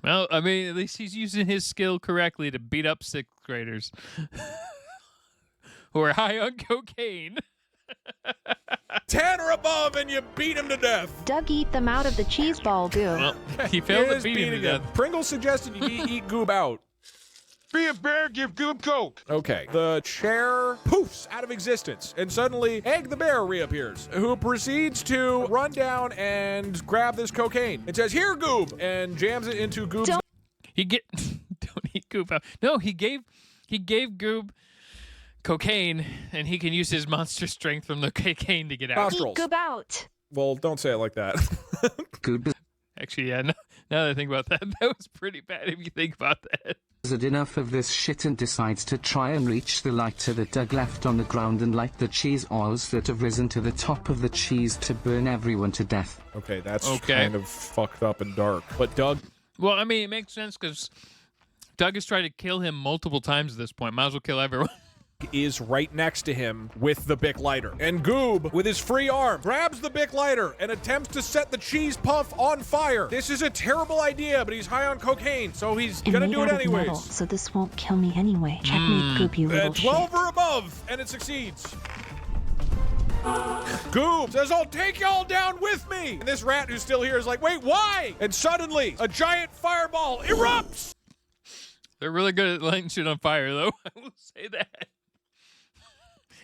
Well, I mean, at least he's using his skill correctly to beat up 6th graders who are high on cocaine. 10 or above, and you beat him to death. Doug eat them out of the cheese ball, Goob. Well, he failed It to is beat him to beating death. Pringle suggested you eat Goob out. Be a bear, give Goop coke. Okay. The chair poofs out of existence, and suddenly Egg the bear reappears, who proceeds to run down and grab this cocaine. It says, "Here, Goob," and jams it into Goob's. Don't- Don't eat Goob out. No, he gave Goob cocaine, and he can use his monster strength from the cocaine to get out. nostrils. Eat Goob out. Well, don't say it like that. Good Actually, yeah. Now that I think about that, that was pretty bad if you think about that. had enough of this shit and decides to try and reach the lighter that Doug left on the ground and light the cheese oils that have risen to the top of the cheese to burn everyone to death. Okay, that's Okay. kind of fucked up and dark. But Doug, Well, I mean, it makes sense because Doug has tried to kill him multiple times at this point. Might as well kill everyone. is right next to him with the Bic lighter. And Goob, with his free arm, grabs the Bic lighter and attempts to set the cheese puff on fire. This is a terrible idea, but he's high on cocaine, so he's And gonna made do it out of anyways. metal, so this won't kill me anyway. Checkmate, Goop, you little 12 shit. or above, and it succeeds. Goob says, I'll take y'all down with me. And this rat who's still here is like, wait, why? And suddenly, a giant fireball erupts. They're really good at lighting shit on fire, though. I will say that.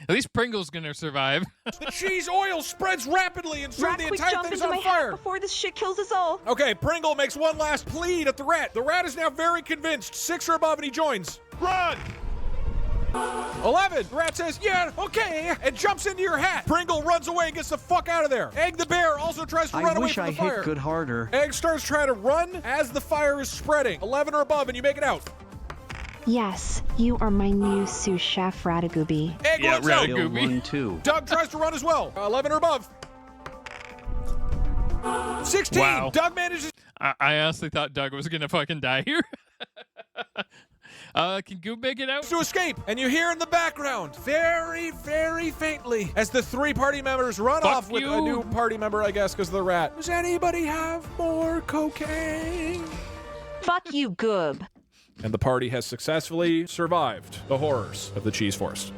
At least Pringle's gonna survive. The cheese oil spreads rapidly and soon Rat, the quick entire jump thing's into on my hat fire. before this shit kills us all. Okay, Pringle makes one last plead at the rat. The rat is now very convinced. 6 or above and he joins. Run! 11. The rat says, yeah, okay, and jumps into your hat. Pringle runs away and gets the fuck out of there. Egg the bear also tries to run I away wish from I the fire. hit good harder. Egg starts trying to run as the fire is spreading. 11 or above and you make it out. Yes, you are my new sous chef, Ratagooby. Egg Yeah, runs out. Ratagoo. Kill Gooby. 1, 2. Doug tries to run as well. 11 or above. 16. Wow. Doug manages I honestly thought Doug was gonna fucking die here. Can Goob make it out? to escape, and you hear in the background, very, very faintly, as the 3 party members run Fuck off with a you. new party member, I guess, because of the rat. Does anybody have more cocaine? Fuck you, Goob. And the party has successfully survived the horrors of the cheese forest.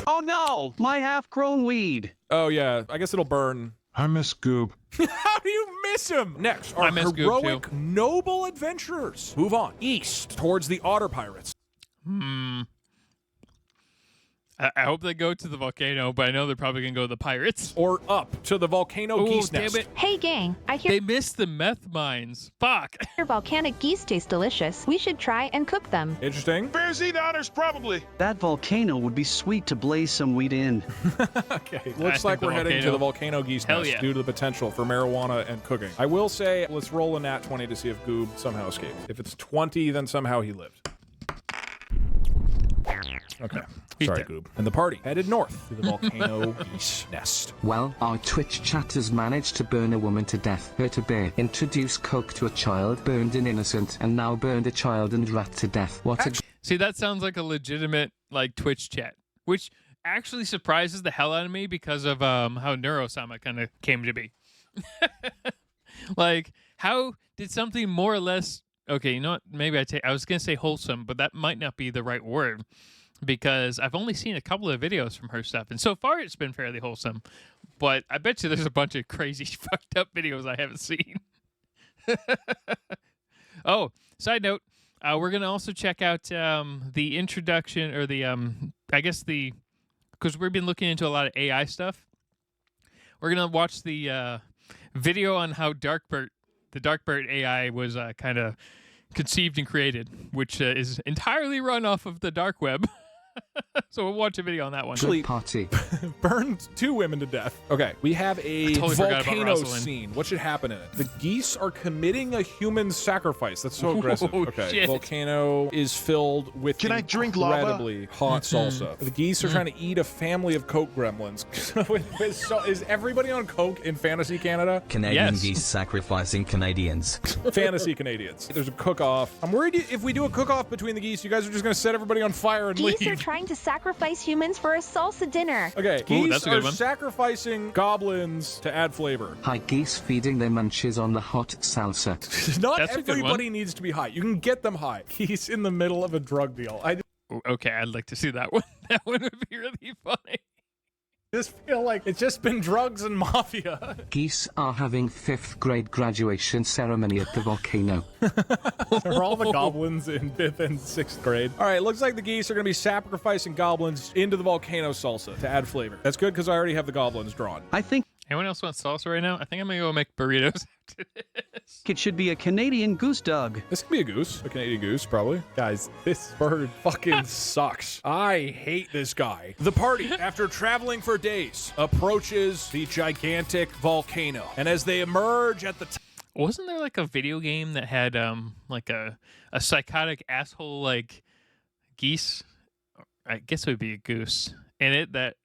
Oh no! My half-grown weed. Oh yeah, I guess it'll burn. I miss Goob. How do you miss him? Next are I miss Goob, heroic, too. noble adventurers. Move on east towards the otter pirates. I hope they go to the volcano, but I know they're probably gonna go to the pirates. Or up to the volcano Oh, geese damn nest. it. Hey, gang, I hear They missed the meth mines. Fuck. your volcanic geese taste delicious. We should try and cook them. Interesting. Bears eat otters, probably. That volcano would be sweet to blaze some weed in. Okay, I looks think like the we're heading to volcano. the volcano geese Hell nest yeah. due to the potential for marijuana and cooking. I will say, let's roll a nat 20 to see if Goob somehow escaped. If it's 20, then somehow he lived. Okay. He's Sorry, dead. Goob. And the party headed north to the volcano geese nest. Well, our Twitch chatters managed to burn a woman to death, hurt a bear, introduce coke to a child, burned an innocent, and now burned a child and rat to death. What a See, that sounds like a legitimate like Twitch chat, which actually surprises the hell out of me because of how Neurosama kind of came to be. Like, how did something more or less? Okay, you know what? Maybe I was gonna say wholesome, but that might not be the right word because I've only seen a couple of videos from her stuff, and so far it's been fairly wholesome. But I bet you there's a bunch of crazy, fucked up videos I haven't seen. Oh, side note, we're gonna also check out the introduction or the I guess the because we've been looking into a lot of AI stuff. We're gonna watch the video on how the Darkbird AI was kind of conceived and created, which is entirely run off of the dark web. So we'll watch a video on that one. Actually, party. burned 2 women to death. Okay, we have a totally forgot about volcano Rosalind. scene. What should happen in it? The geese are committing a human sacrifice. That's so aggressive. Oh, Okay, shit. volcano is filled with Can I drink lava? incredibly hot salsa. The geese are trying to eat a family of coke gremlins. Is everybody on coke in fantasy Canada? Canadian Yes. geese sacrificing Canadians. Fantasy Canadians. There's a cook-off. I'm worried if we do a cook-off between the geese, you guys are just going to set everybody on fire and Geese leave. are trying to sacrifice humans for a salsa dinner. Okay, Ooh, geese that's a good are one. sacrificing goblins to add flavor. Hi geese feeding their munches on the hot salsa. Not That's a good one. everybody needs to be high. You can get them high. Geese in the middle of a drug deal. I Okay, I'd like to see that one. That one would be really funny. just feel like it's just been drugs and mafia. Geese are having 5th grade graduation ceremony at the volcano. Are all the goblins in 5th and 6th grade? All right, looks like the geese are going to be sacrificing goblins into the volcano salsa to add flavor. That's good because I already have the goblins drawn. I think Anyone else want salsa right now? I think I'm gonna go make burritos after this. it should be a Canadian goose dog. This could be a goose, a Canadian goose, probably. Guys, this bird fucking sucks. I hate this guy. The party, after traveling for days, approaches the gigantic volcano. And as they emerge at the top, Wasn't there like a video game that had like a psychotic asshole like geese? I guess it would be a goose in it that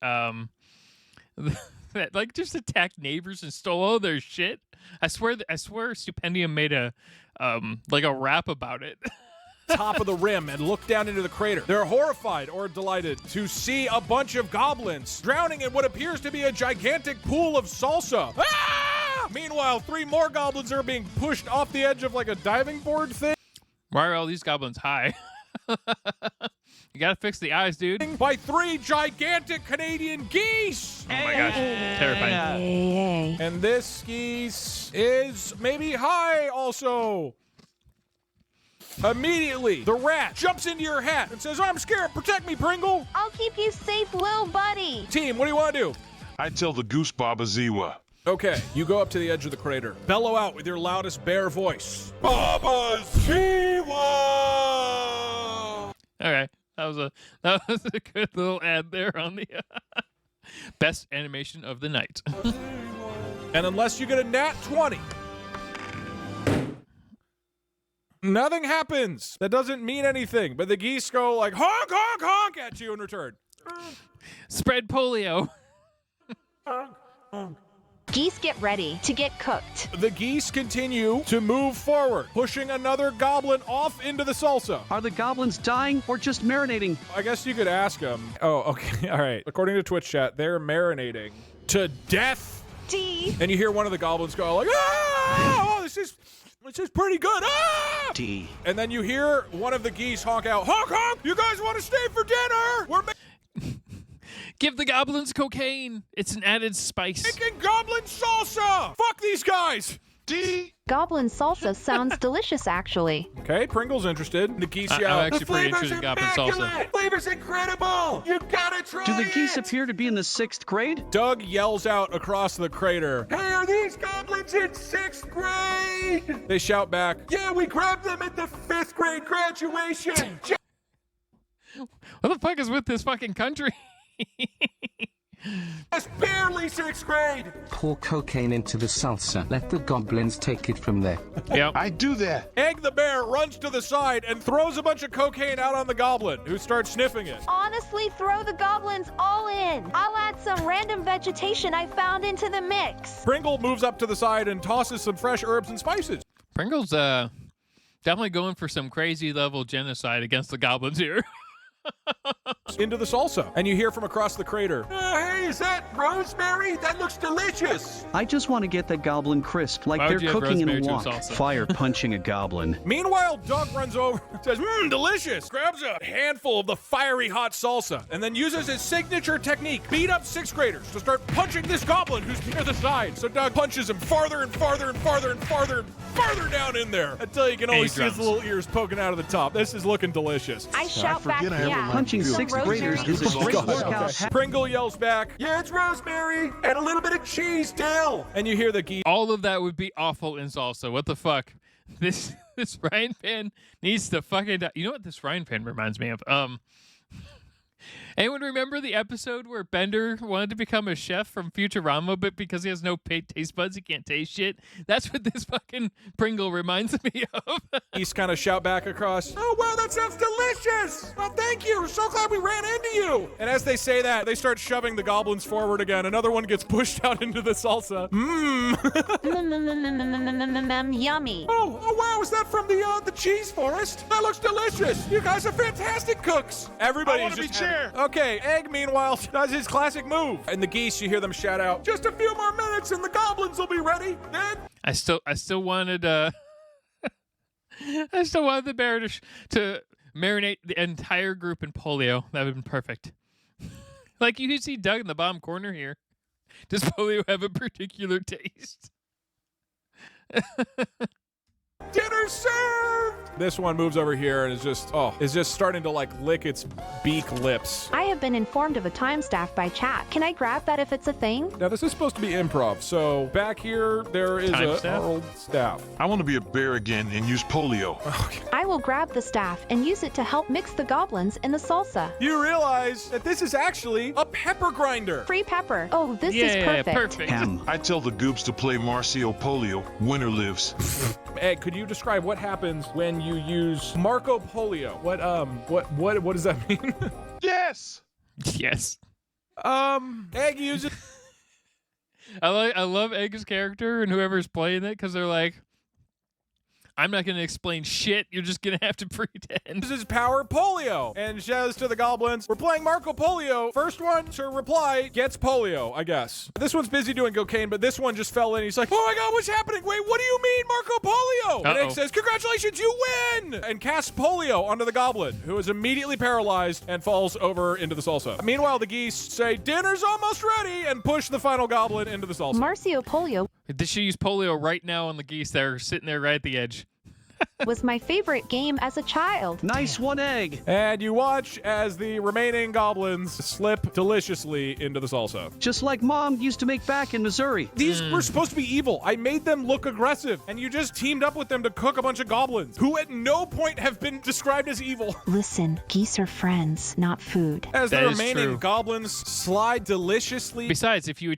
that like just attacked neighbors and stole all their shit. I swear Stupendium made a like a rap about it. top of the rim and look down into the crater. They're horrified or delighted to see a bunch of goblins drowning in what appears to be a gigantic pool of salsa. Ah! Meanwhile, 3 more goblins are being pushed off the edge of like a diving board thing. Why are all these goblins high? You gotta fix the eyes, dude. By 3 gigantic Canadian geese. Oh my gosh, terrifying. Hey. And this geese is maybe high also. Immediately, the rat jumps into your hat and says, I'm scared, protect me, Pringle. I'll keep you safe, little buddy. Team, what do you want to do? I tell the goose Babaziwa. Okay, you go up to the edge of the crater. Bellow out with your loudest bear voice. Babaziwa! Okay, that was a good little ad there on the best animation of the night. And unless you get a nat 20, nothing happens. That doesn't mean anything, but the geese go like honk, honk, honk at you in return. Spread polio. Geese, get ready to get cooked. The geese continue to move forward, pushing another goblin off into the salsa. Are the goblins dying or just marinating? I guess you could ask them. Oh, okay. All right. According to Twitch chat, they're marinating to death. D. And you hear one of the goblins go like, ah! Oh, this is pretty good. Ah! D. And then you hear one of the geese honk out, honk, honk! You guys want to stay for dinner? We're Give the goblins cocaine. It's an added spice. making goblin salsa! Fuck these guys! D. Goblin salsa sounds delicious, actually. Okay, Pringle's interested. The geese I'm yell, actually pretty interested in goblin salsa. Flavor's incredible. You gotta try Do the geese appear to be in the 6th grade? Doug yells out across the crater. Hey, are these goblins in 6th grade? They shout back, Yeah, we grabbed them at the 5th grade graduation. What the fuck is with this fucking country? Just barely 6th grade. Pour cocaine into the salsa. Let the goblins take it from there. Yep. I do that. Egg the bear runs to the side and throws a bunch of cocaine out on the goblin, who starts sniffing it. Honestly, throw the goblins all in. I'll add some random vegetation I found into the mix. Pringle moves up to the side and tosses some fresh herbs and spices. Pringle's definitely going for some crazy level genocide against the goblins here. Into the salsa. And you hear from across the crater, Hey, is that rosemary? That looks delicious. I just want to get the goblin crisp like Why would they're you have cooking in a rosemary to a wok. salsa? Fire punching a goblin. Meanwhile, Doug runs over, says, delicious, grabs a handful of the fiery hot salsa, and then uses his signature technique, beat up 6th graders to start punching this goblin who's near the side. So Doug punches him farther and farther and farther and farther and farther down in there until you can only see his little ears poking out of the top. This is looking delicious. I shout back, yeah. Punching Some 6th graders rosemary is a and great salsa. workout. Pringle yells back, Yeah, it's rosemary and a little bit of cheese, dill. and you hear the geese. All of that would be awful in salsa. What the fuck? This frying pan needs to fucking die. You know what this frying pan reminds me of? Anyone remember the episode where Bender wanted to become a chef from Futurama, but because he has no taste buds, he can't taste shit? That's what this fucking Pringle reminds me of. Geese kind of shout back across, Oh, wow, that sounds delicious. Well, thank you. So glad we ran into you. and as they say that, they start shoving the goblins forward again. Another one gets pushed out into the salsa. Yummy. Oh, wow, is that from the cheese forest? That looks delicious. You guys are fantastic cooks. Everybody's I wanna just be having- chair. Okay, Egg, meanwhile, does his classic move. And the geese, you hear them shout out, Just a few more minutes and the goblins will be ready. Then I still wanted I still wanted the bear to marinate the entire group in polio. That would have been perfect. Like you can see Doug in the bottom corner here. Does polio have a particular taste? dinner served. This one moves over here and is just starting to like lick its beak lips. I have been informed of a time staff by chat. Can I grab that if it's a thing? Now this is supposed to be improv, so back here there is Time a staff? old staff. I want to be a bear again and use polio. I will grab the staff and use it to help mix the goblins in the salsa. You realize that this is actually a pepper grinder. Free pepper. Oh, this is Yeah, perfect. perfect. Ham. I tell the goobs to play Marcio Polio. Winner lives. Egg, could you describe what happens when you use Marco Polio? What does that mean? Yes. Yes. Egg uses I love Egg's character and whoever's playing it because they're like, I'm not going to explain shit. You're just going to have to pretend. This is Power Polio. And says to the goblins, we're playing Marco Polio. First one to reply gets polio, I guess. This one's busy doing cocaine, but this one just fell in. He's like, oh my God, what's happening? Wait, what do you mean Marco Polio? And Nick says, congratulations, you win! And casts polio onto the goblin, who is immediately paralyzed and falls over into the salsa. Meanwhile, the geese say, dinner's almost ready, and push the final goblin into the salsa. Marcio Polio They should use polio right now on the geese that are sitting there right at the edge. was my favorite game as a child. Nice one egg. And you watch as the remaining goblins slip deliciously into the salsa. Just like Mom used to make back in Missouri. These were supposed to be evil. I made them look aggressive, and you just teamed up with them to cook a bunch of goblins, who at no point have been described as evil. Listen, geese are friends, not food. As That the is remaining true. goblins slide deliciously. Besides, if you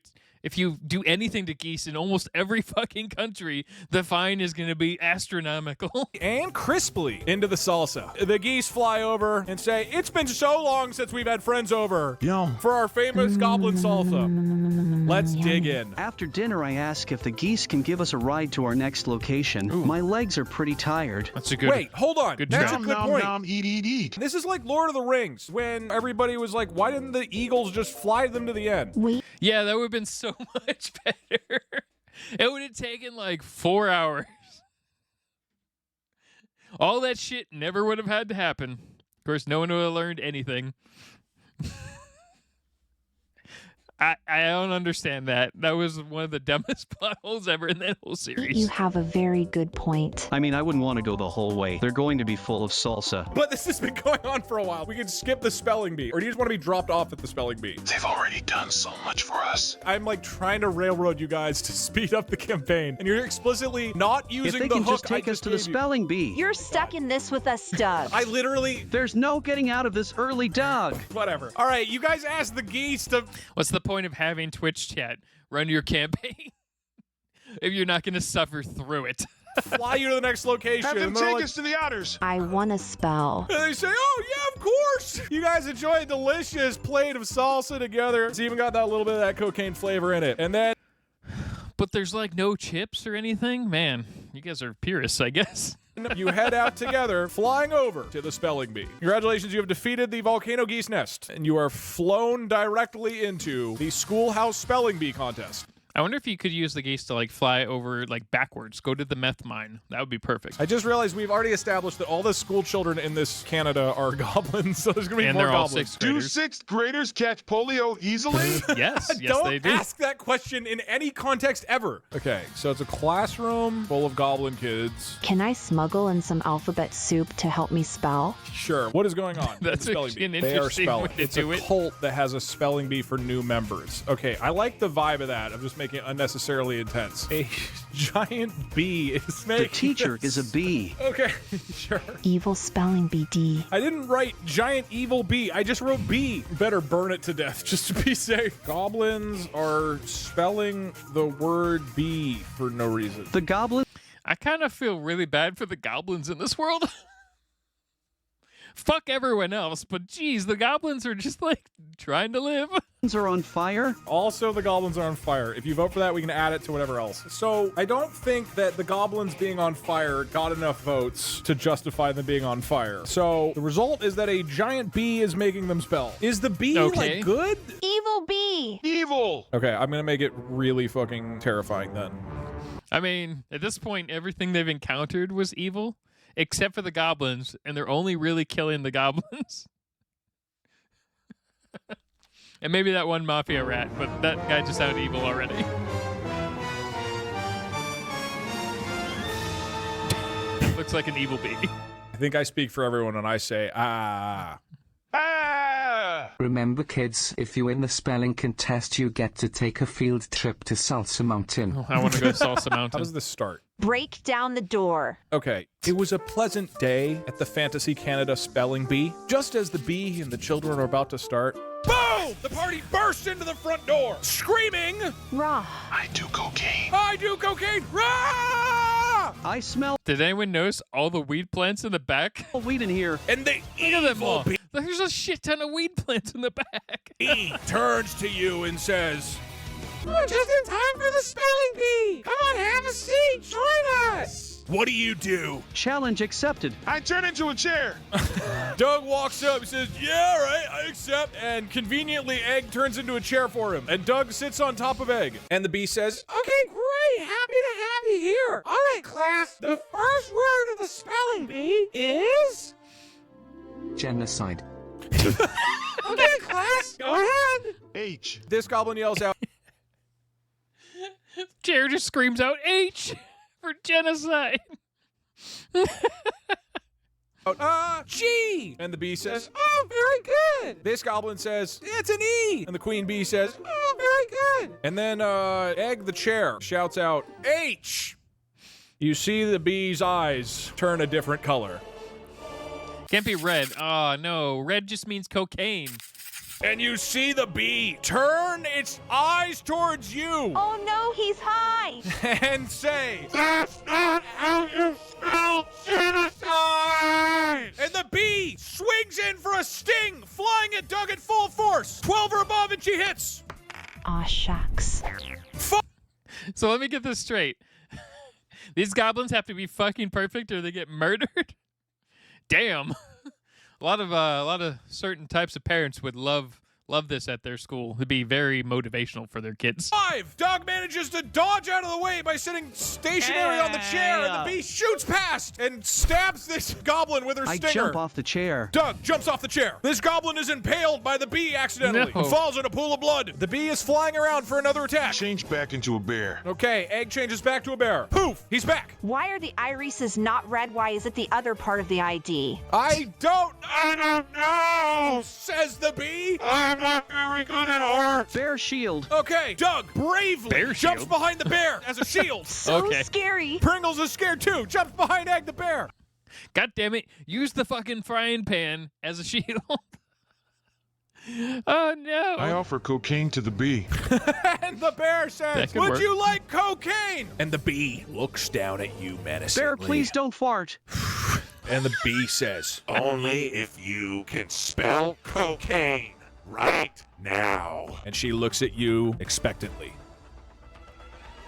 do anything to geese in almost every fucking country, the fine is going to be astronomical. And crisply into the salsa. The geese fly over and say, it's been so long since we've had friends over for our famous goblin salsa. Let's dig in. After dinner, I ask if the geese can give us a ride to our next location. My legs are pretty tired. That's a good. Wait, hold on. Good That's try. a good point. Eat. This is like Lord of the Rings, when everybody was like, why didn't the eagles just fly them to the end? Wait, Yeah, that would have been so much better. It would have taken like 4 hours. All that shit never would have had to happen. Of course, no one would have learned anything. I don't understand that. That was one of the dumbest plot holes ever in that whole series. you have a very good point. I mean, I wouldn't want to go the whole way. They're going to be full of salsa. But this has been going on for a while. We could skip the spelling bee. Or do you just want to be dropped off at the spelling bee? They've already done so much for us. I'm like trying to railroad you guys to speed up the campaign. And you're explicitly not If using they the can hook just take I us to the gave you. spelling bee. You're stuck in this with us, Doug. I literally, There's no getting out of this early, Doug. whatever. All right, you guys asked the geese to What's the point of having Twitch chat run your campaign if you're not going to suffer through it? fly you to the next location. Have them And they're take like- us to the otters. I want a spell. And they say, oh, yeah, of course. You guys enjoy a delicious plate of salsa together. It's even got that little bit of that cocaine flavor in it. And then But there's like no chips or anything? Man, you guys are purists, I guess. you head out together, flying over to the spelling bee. Congratulations, you have defeated the volcano geese nest, and you are flown directly into the schoolhouse spelling bee contest. I wonder if you could use the geese to like fly over like backwards, go to the meth mine. That would be perfect. I just realized we've already established that all the school children in this Canada are goblins, so there's going to be And more they're all goblins. sixth Do graders. sixth graders catch polio easily? Yes, yes, Don't they do. ask that question in any context ever. Okay, so it's a classroom full of goblin kids. Can I smuggle in some alphabet soup to help me spell? Sure. What is going on? That's with the spelling actually bee? an They are interesting spelling. way to It's do a it. cult that has a spelling bee for new members. Okay, I like the vibe of that. I'm just making it unnecessarily intense. A giant bee is making The teacher this. is a bee. Okay, sure. Evil spelling bee D. I didn't write giant evil bee. I just wrote bee. Better burn it to death just to be safe. Goblins are spelling the word bee for no reason. The goblins I kind of feel really bad for the goblins in this world. Fuck everyone else, but geez, the goblins are just like trying to live. are on fire. Also, the goblins are on fire. If you vote for that, we can add it to whatever else. So, I don't think that the goblins being on fire got enough votes to justify them being on fire. So, the result is that a giant bee is making them spell. Is the bee, Okay. like, good? Evil bee. Evil. Okay, I'm gonna make it really fucking terrifying then. I mean, at this point, everything they've encountered was evil, except for the goblins, and they're only really killing the goblins. And maybe that one mafia rat, but that guy just sounded evil already. It looks like an evil bee. I think I speak for everyone when I say, ah. Ah! Remember kids, if you win the spelling contest you get to take a field trip to Salsa Mountain. I want to go to Salsa How Mountain. does this start? Break down the door. Okay, it was a pleasant day at the Fantasy Canada Spelling Bee. Just as the bee and the children are about to start, boom! The party bursts into the front door, screaming, Raw. I do cocaine. I do cocaine! Rah! I smell Did anyone notice all the weed plants in the back? weed in here. And the Look at them evil all. bee There's a shit ton of weed plants in the back. turns to you and says, We're just in time for the spelling bee. Come on, have a seat. Join us. What do? Challenge accepted. I turn into a chair. Doug walks up and says, yeah, right, I accept. And conveniently, Egg turns into a chair for him. And Doug sits on top of Egg. And the bee says, Okay, great. Happy to have you here. All right, class. The first word of the spelling bee is... Genocide. Okay, class. Go ahead. H. this goblin yells out, Chair just screams out H for genocide. G. And the bee says, Oh, very good. this goblin says, it's an E. And the queen bee says, Oh, very good. and then Egg the chair shouts out, H. You see the bee's eyes turn a different color. Can't be red. Oh, no. Red just means cocaine. And you see the bee turn its eyes towards you Oh no, he's high. and say, That's not how you spell genocide. and the bee swings in for a sting, flying at Doug at full force. 12 or above, and she hits. Aw, shucks. So let me get this straight. These goblins have to be fucking perfect or they get murdered? Damn. A lot of certain types of parents would love this at their school. It'd be very motivational for their kids. 5. Doug manages to dodge out of the way by sitting stationary on the chair, and the bee shoots past and stabs this goblin with her I stinger. jump off the chair. Doug jumps off the chair. This goblin is impaled by the bee accidentally No. and falls in a pool of blood. The bee is flying around for another attack. Change back into a bear. Okay, Egg changes back to a bear. Poof, he's back. Why are the irises not red? Why is it the other part of the ID? I don't know. says the bee. I'm not very good at art. Bear shield. Okay, Doug bravely Bear jumps shield? behind the bear as a shield. So Okay. scary. Pringles is scared too, jumps behind Egg the bear. God damn it. Use the fucking frying pan as a shield. Oh, no. I offer cocaine to the bee. And the bear That says, could would work. you like cocaine? And the bee looks down at you menacingly. Bear, please don't fart. And the bee says, Only if you can spell cocaine right now. and she looks at you expectantly.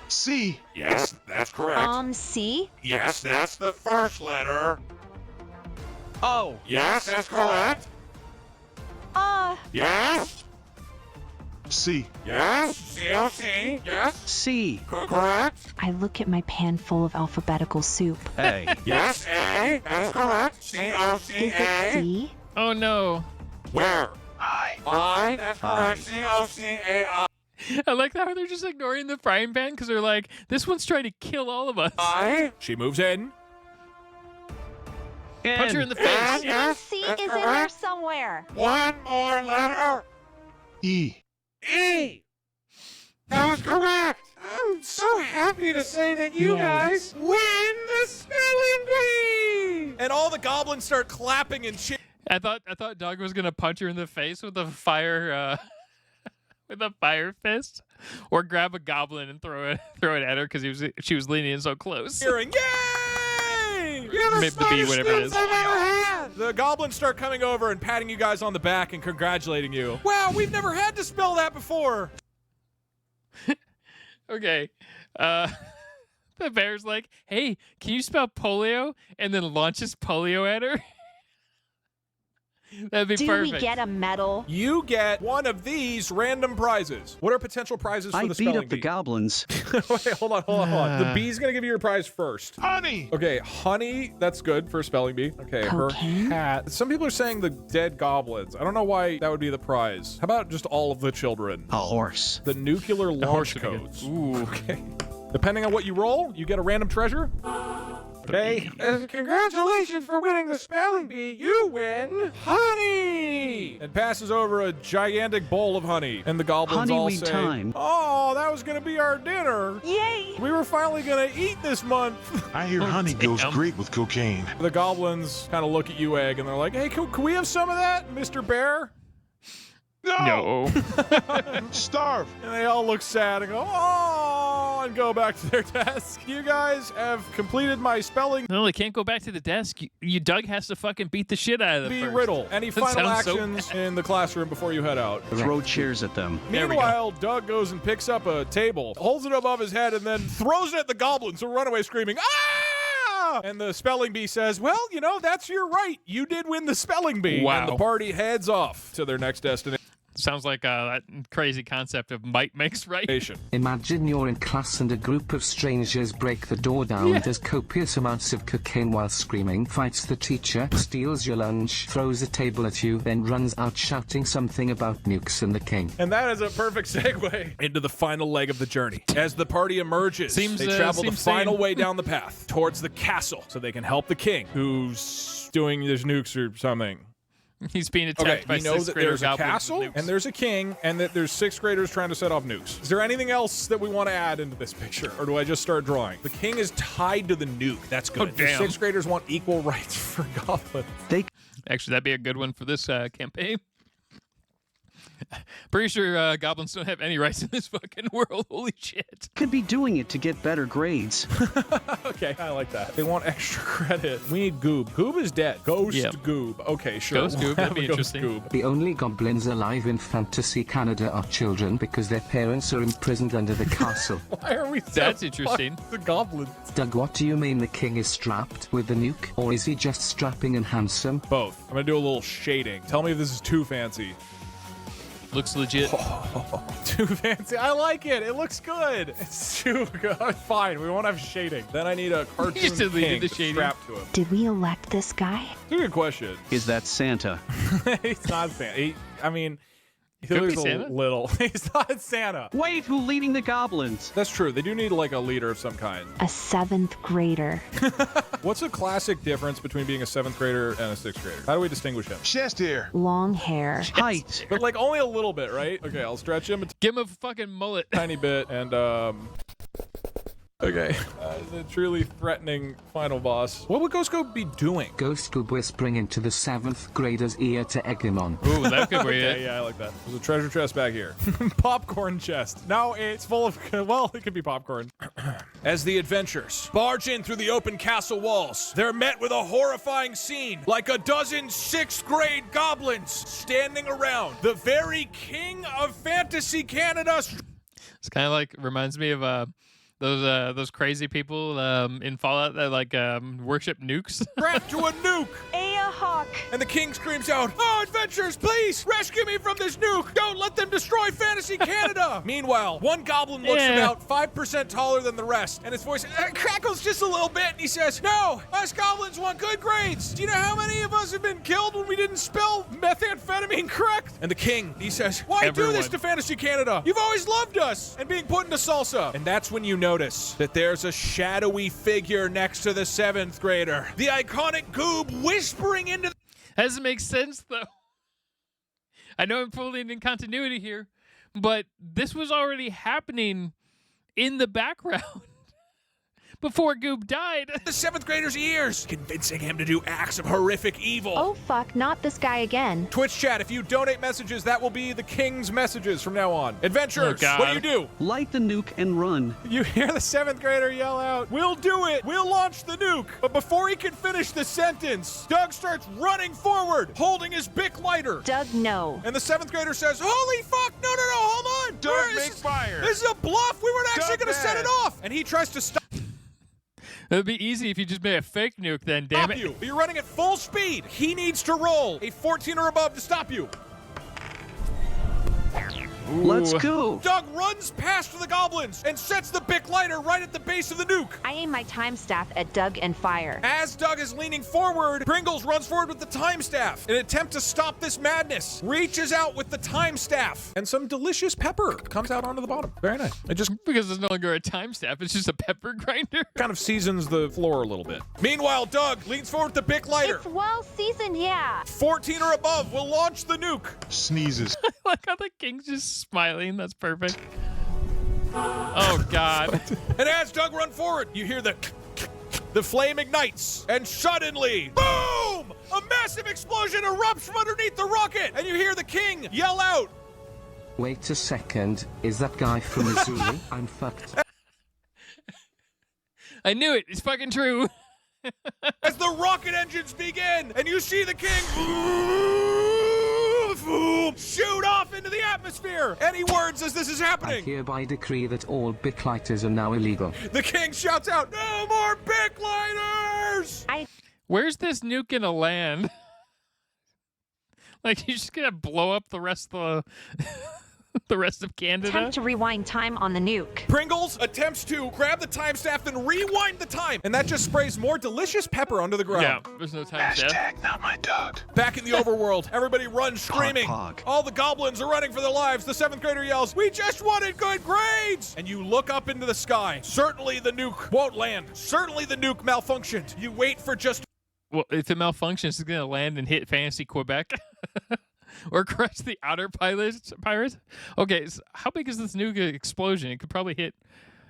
C. Yes, that's correct. C? Yes, that's the first letter. Oh. Yes, that's correct. Yes. C. Yes. C-O-C. Yes. C. Correct. I look at my pan full of alphabetical soup. A. Yes, A. That's correct. Is it C-O-C-A. C? Oh, no. Where? I. That's correct. C-O-C-A-I. I like how they're just ignoring the frying pan because they're like, this one's trying to kill all of us. She moves in. Punch her in the face. Yes. C that's is in there correct. somewhere. One more letter. E. E. That was correct. I'm so happy to say that you guys win the spelling bee. And all the goblins start clapping and cheering. I thought Doug was gonna punch her in the face with a fire with a fire fist, or grab a goblin and throw it at her because she was leaning in so close. Yay! You're the Maybe the bee, smartest whatever it is. students I've ever had. The goblins start coming over and patting you guys on the back and congratulating you. Wow, we've never had to spell that before. Okay. The bear's like, hey, can you spell polio? And then launches polio at her. That'd be Do perfect. we get a medal? You get one of these random prizes. What are potential prizes for I the beat spelling up the bee? goblins. Wait, hold on. The bee's gonna give you your prize first. Honey. Okay, honey, that's good for a spelling bee. Okay, Cocaine? her hat. Some people are saying the dead goblins. I don't know why that would be the prize. How about just all of the children? A horse. The nuclear launch horse would be good. codes. Ooh. Okay. Depending on what you roll, you get a random treasure. Okay. Congratulations for winning the spelling bee. You win honey. And passes over a gigantic bowl of honey. And the goblins all Honeyweed say, time. oh, that was going to be our dinner. Yay! We were finally going to eat this month. I hear honey goes great with cocaine. The goblins kind of look at you, Egg, and they're like, hey, can we have some of that, Mr. Bear? No. Starve. And they all look sad and go, oh, and go back to their desk. You guys have completed my spelling No, they can't go back to the desk. Doug has to fucking beat the shit out of them bee first. riddle. Any That final sounds so actions in the classroom before you head out? Throw chairs at them. There we go. Meanwhile, Doug goes and picks up a table, holds it above his head, and then throws it at the goblins who run away screaming, ah! And the spelling bee says, well, you know, that's your right. You did win the spelling bee. Wow. And the party heads off to their next destination. Sounds like that crazy concept of might makes right. Imagine you're in class and a group of strangers break the door down, Yeah. does copious amounts of cocaine while screaming, fights the teacher, steals your lunch, throws a table at you, then runs out shouting something about nukes and the king. And that is a perfect segue into the final leg of the journey. As the party emerges, they travel the final way down the path towards the castle so they can help the king, who's doing his nukes or something. He's being attacked by we know sixth that grader there's a goblins castle with nukes. and there's a king and that there's sixth graders trying to set off nukes. Is there anything else that we want to add into this picture, or do I just start drawing? The king is tied to the nuke. That's good. Oh, damn. The sixth graders want equal rights for goblins. Actually, that'd be a good one for this campaign. Pretty sure goblins don't have any rights in this fucking world. Holy shit. Could be doing it to get better grades. Okay, I like that. They want extra credit. We need Goob. Goob is dead. Ghost Goob. Okay, sure. Ghost Goob, that'd be Ghost interesting. Goob. The only goblins alive in fantasy Canada are children because their parents are imprisoned under the castle. Why are we so That's interesting. The goblins. Doug, what do you mean the king is strapped with the nuke? Or is he just strapping and handsome? Both. I'm gonna do a little shading. Tell me if this is too fancy. Looks legit. Too fancy. I like it. It looks good. It's too good. Fine. We won't have shading. Then I need a cartoon just deleted king the shading. strapped to him. Did we elect this guy? It's a good question. Is that Santa? He's not Santa. He Could be looks a Santa. little. He's not Santa. Wait, who leading the goblins? That's true. They do need like a leader of some kind. A 7th grader. What's a classic difference between being a 7th grader and a 6th grader? How do we distinguish him? Chest hair. Long hair. Height. But like only a little bit, right? Okay, I'll stretch him a Give him a fucking mullet. tiny bit and okay. Is a truly threatening final boss. What would Ghost Goob be doing? Ghost Goob whispering into the 7th grader's ear to egg him on. Ooh, that could be Yeah, it. yeah, I like that. There's a treasure chest back here. Popcorn chest. No, it's full of, well, it could be popcorn. As the adventurers barge in through the open castle walls, they're met with a horrifying scene, like a dozen 6th grade goblins standing around the very king of fantasy Canada. It's kind of like, reminds me of those crazy people in Fallout that like worship nukes. Strapped to a nuke. Aya Hawk. And the king screams out, "Oh, adventurers, please rescue me from this nuke! Don't let them destroy Fantasy Canada!" Meanwhile, one goblin looks about 5% taller than the rest, and his voice crackles just a little bit, and he says, "No, us goblins want good grades. Do you know how many of us have been killed when we didn't spell methamphetamine correct?" And the king, he says, "Why do this to Fantasy Canada? You've always loved us and being put into salsa." And that's when you notice that there's a shadowy figure next to the 7th grader. The iconic Goob whispering into the Doesn't make sense though. I know I'm pulling in continuity here, but this was already happening in the background before Goob died. the 7th grader's ears, convincing him to do acts of horrific evil. Oh fuck, not this guy again. Twitch chat, if you donate messages, that will be the king's messages from now on. Adventurers, Oh, what do you do? Light the nuke and run. You hear the 7th grader yell out, "We'll do it! We'll launch the nuke!" But before he can finish the sentence, Doug starts running forward, holding his Bic lighter. Doug, no. And the 7th grader says, "Holy fuck, no, hold on! Doug, make fire. This is a bluff! We weren't actually Doug going to set bad. it off!" And he tries to stop It would be easy if you just made a fake nuke then, damn it. you. But you're running at full speed. He needs to roll a 14 or above to stop you. Let's go. Doug runs past the goblins and sets the Bic lighter right at the base of the nuke. I aim my time staff at Doug and fire. As Doug is leaning forward, Pringles runs forward with the time staff. In an attempt to stop this madness, reaches out with the time staff, and some delicious pepper comes out onto the bottom. Very nice. It just Because it's no longer a time staff, it's just a pepper grinder. kind of seasons the floor a little bit. Meanwhile, Doug leans forward with the Bic lighter. It's well seasoned, yeah. 14 or above will launch the nuke. Sneezes. Like how the king's just smiling. That's perfect. Oh, God. And as Doug runs forward, you hear the flame ignites, and suddenly, boom! A massive explosion erupts from underneath the rocket, and you hear the king yell out, Wait a second, is that guy from Missouri? I'm fucked. I knew it. It's fucking true. as the rocket engines begin, and you see the king shoot off into the atmosphere. Any words as this is I happening? hereby decree that all Bic lighters are now illegal. The king shouts out, "No more Bic lighters!" news? Where's this nuke gonna land? Like, you're just gonna blow up the rest of the rest of Canada? Attempt to rewind time on the nuke. Pringles attempts to grab the time staff, then rewind the time, and that just sprays more delicious pepper onto the ground. Yeah, there's no time staff. Hashtag not my Doug. Back in the overworld, everybody runs screaming. Pog. All the goblins are running for their lives. The 7th grader yells, "We just wanted good grades!" And you look up into the sky. Certainly the nuke won't land. Certainly the nuke malfunctioned. You wait for just... Well, if it malfunctions, it's gonna land and hit Fantasy Quebec. Or crush the outer pirates? Okay, so how big is this nuke explosion? It could probably hit,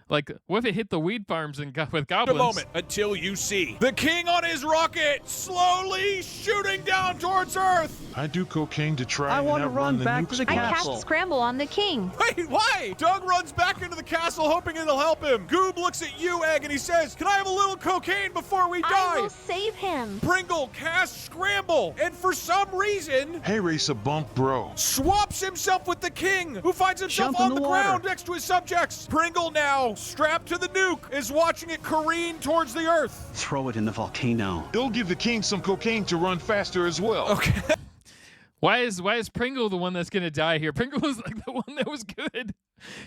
like, what if it hit the weed farms with goblins? A moment until you see the king on his rocket slowly shooting down towards Earth. I do cocaine to try I and want to outrun run back to the I castle. cast Scramble on the king. Wait, why? Doug runs back into the castle hoping it'll help him. Goob looks at you, Egg, and he says, "Can I have a little cocaine before we I die?" will save him. Pringle casts Scramble, and for some reason, Hey, race a bump, bro. swaps himself with the king, who finds himself Jump in on the the water. ground next to his subjects. Pringle, now strapped to the nuke, is watching it careen towards the Earth. Throw it in the volcano. It'll give the king some cocaine to run faster as well. Okay. Why is Pringle the one that's gonna die here? Pringle was like the one that was good,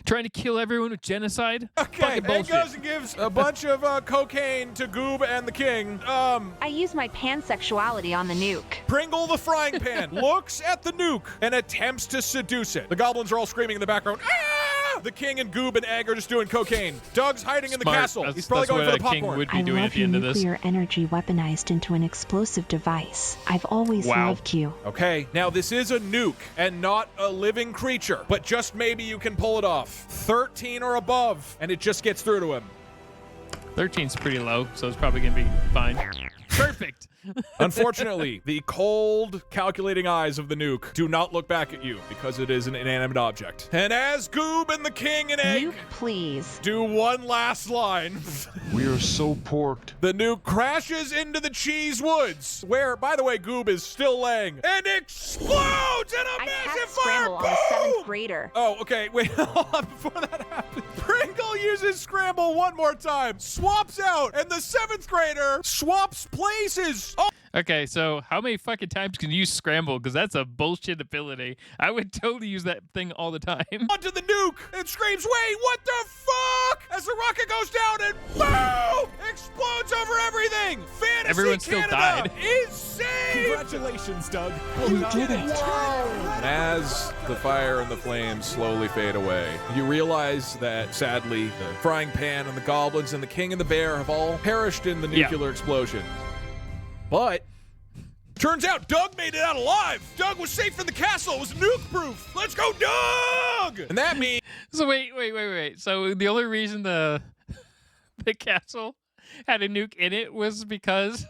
trying to kill everyone with genocide. Okay, Fucking and bullshit. goes and gives a bunch of cocaine to Goob and the king. I use my pansexuality on the nuke. Pringle the frying pan looks at the nuke and attempts to seduce it. The goblins are all screaming in the background. Ah! The king and Goob and Egg are just doing cocaine. Doug's hiding in the Smart. castle. That's- He's probably that's going for what the a king popcorn. would be I doing love at the your end of this. nuclear energy weaponized into an explosive device. I've always Wow. loved you. Okay, now this is a nuke and not a living creature, but just maybe you can pull it off. 13 or above, and it just gets through to him. 13's pretty low, so it's probably gonna be fine. Perfect. Unfortunately, the cold, calculating eyes of the nuke do not look back at you because it is an inanimate object. And as Goob and the king and Egg Nuke, please. do one last line, We are so porked. the nuke crashes into the cheese woods, where, by the way, Goob is still laying, and explodes in a I massive cast fire. Scramble on the 7th Boom! grader. Oh, okay. Wait, hold on. Before that happens, Pringle uses Scramble one more time, swaps out, and the 7th grader swaps places. Oh, Okay, so how many fucking times can you use Scramble? Because that's a bullshit ability. I would totally use that thing all the time. onto the nuke and screams, "Wait, what the fuck?" As the rocket goes down and boom! Explodes over everything. Fantasy Everyone still Canada died. is saved. Congratulations, Doug. You did it. And as the fire and the flames slowly fade away, you realize that sadly, the frying pan and the goblins and the king and the bear have all perished in the nuclear explosion. But turns out Doug made it out alive. Doug was safe in the castle. It was nuke-proof. Let's go, Doug! And that means So wait. So the only reason the castle had a nuke in it was because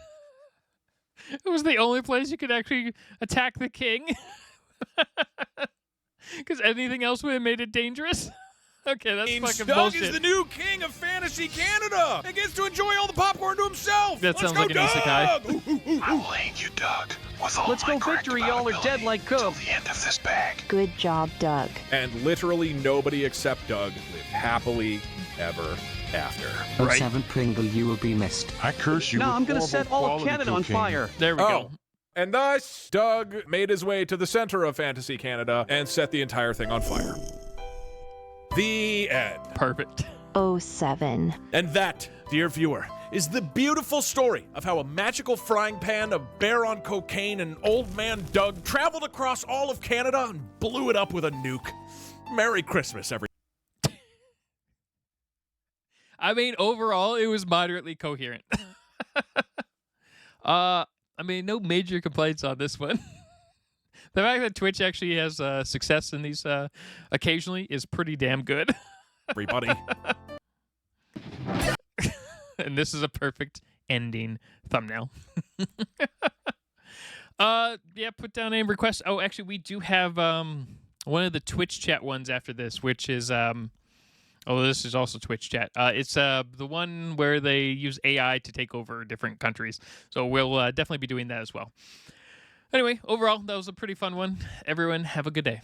it was the only place you could actually attack the king. Because anything else would have made it dangerous. Okay, that's fucking Doug bullshit. is the new king of Fantasy Canada and gets to enjoy all the popcorn to himself. That Let's sounds go, like an Doug! isekai. I will hang you, Doug, with all Let's my go cracked victory, about y'all are dead ability like till Goob. the end of this bag. Good job, Doug. And literally nobody except Doug lived happily ever after. Oh, Right. 7 Pringle, you will be missed. I curse you. No, with I'm gonna horrible set all of quality Canada on cocaine. fire. There we go. And thus, Doug made his way to the center of Fantasy Canada and set the entire thing on fire. The end. Perfect. 07. And that, dear viewer, is the beautiful story of how a magical frying pan, a bear on cocaine, and old man Doug traveled across all of Canada and blew it up with a nuke. Merry Christmas, everyone. I mean, overall, it was moderately coherent. I mean, no major complaints on this one. The fact that Twitch actually has success in these occasionally is pretty damn good. Everybody. And this is a perfect ending thumbnail. Yeah, put down a request. Oh, actually, we do have one of the Twitch chat ones after this, which is this is also Twitch chat. It's the one where they use AI to take over different countries. So we'll definitely be doing that as well. Anyway, overall, that was a pretty fun one. Everyone, have a good day.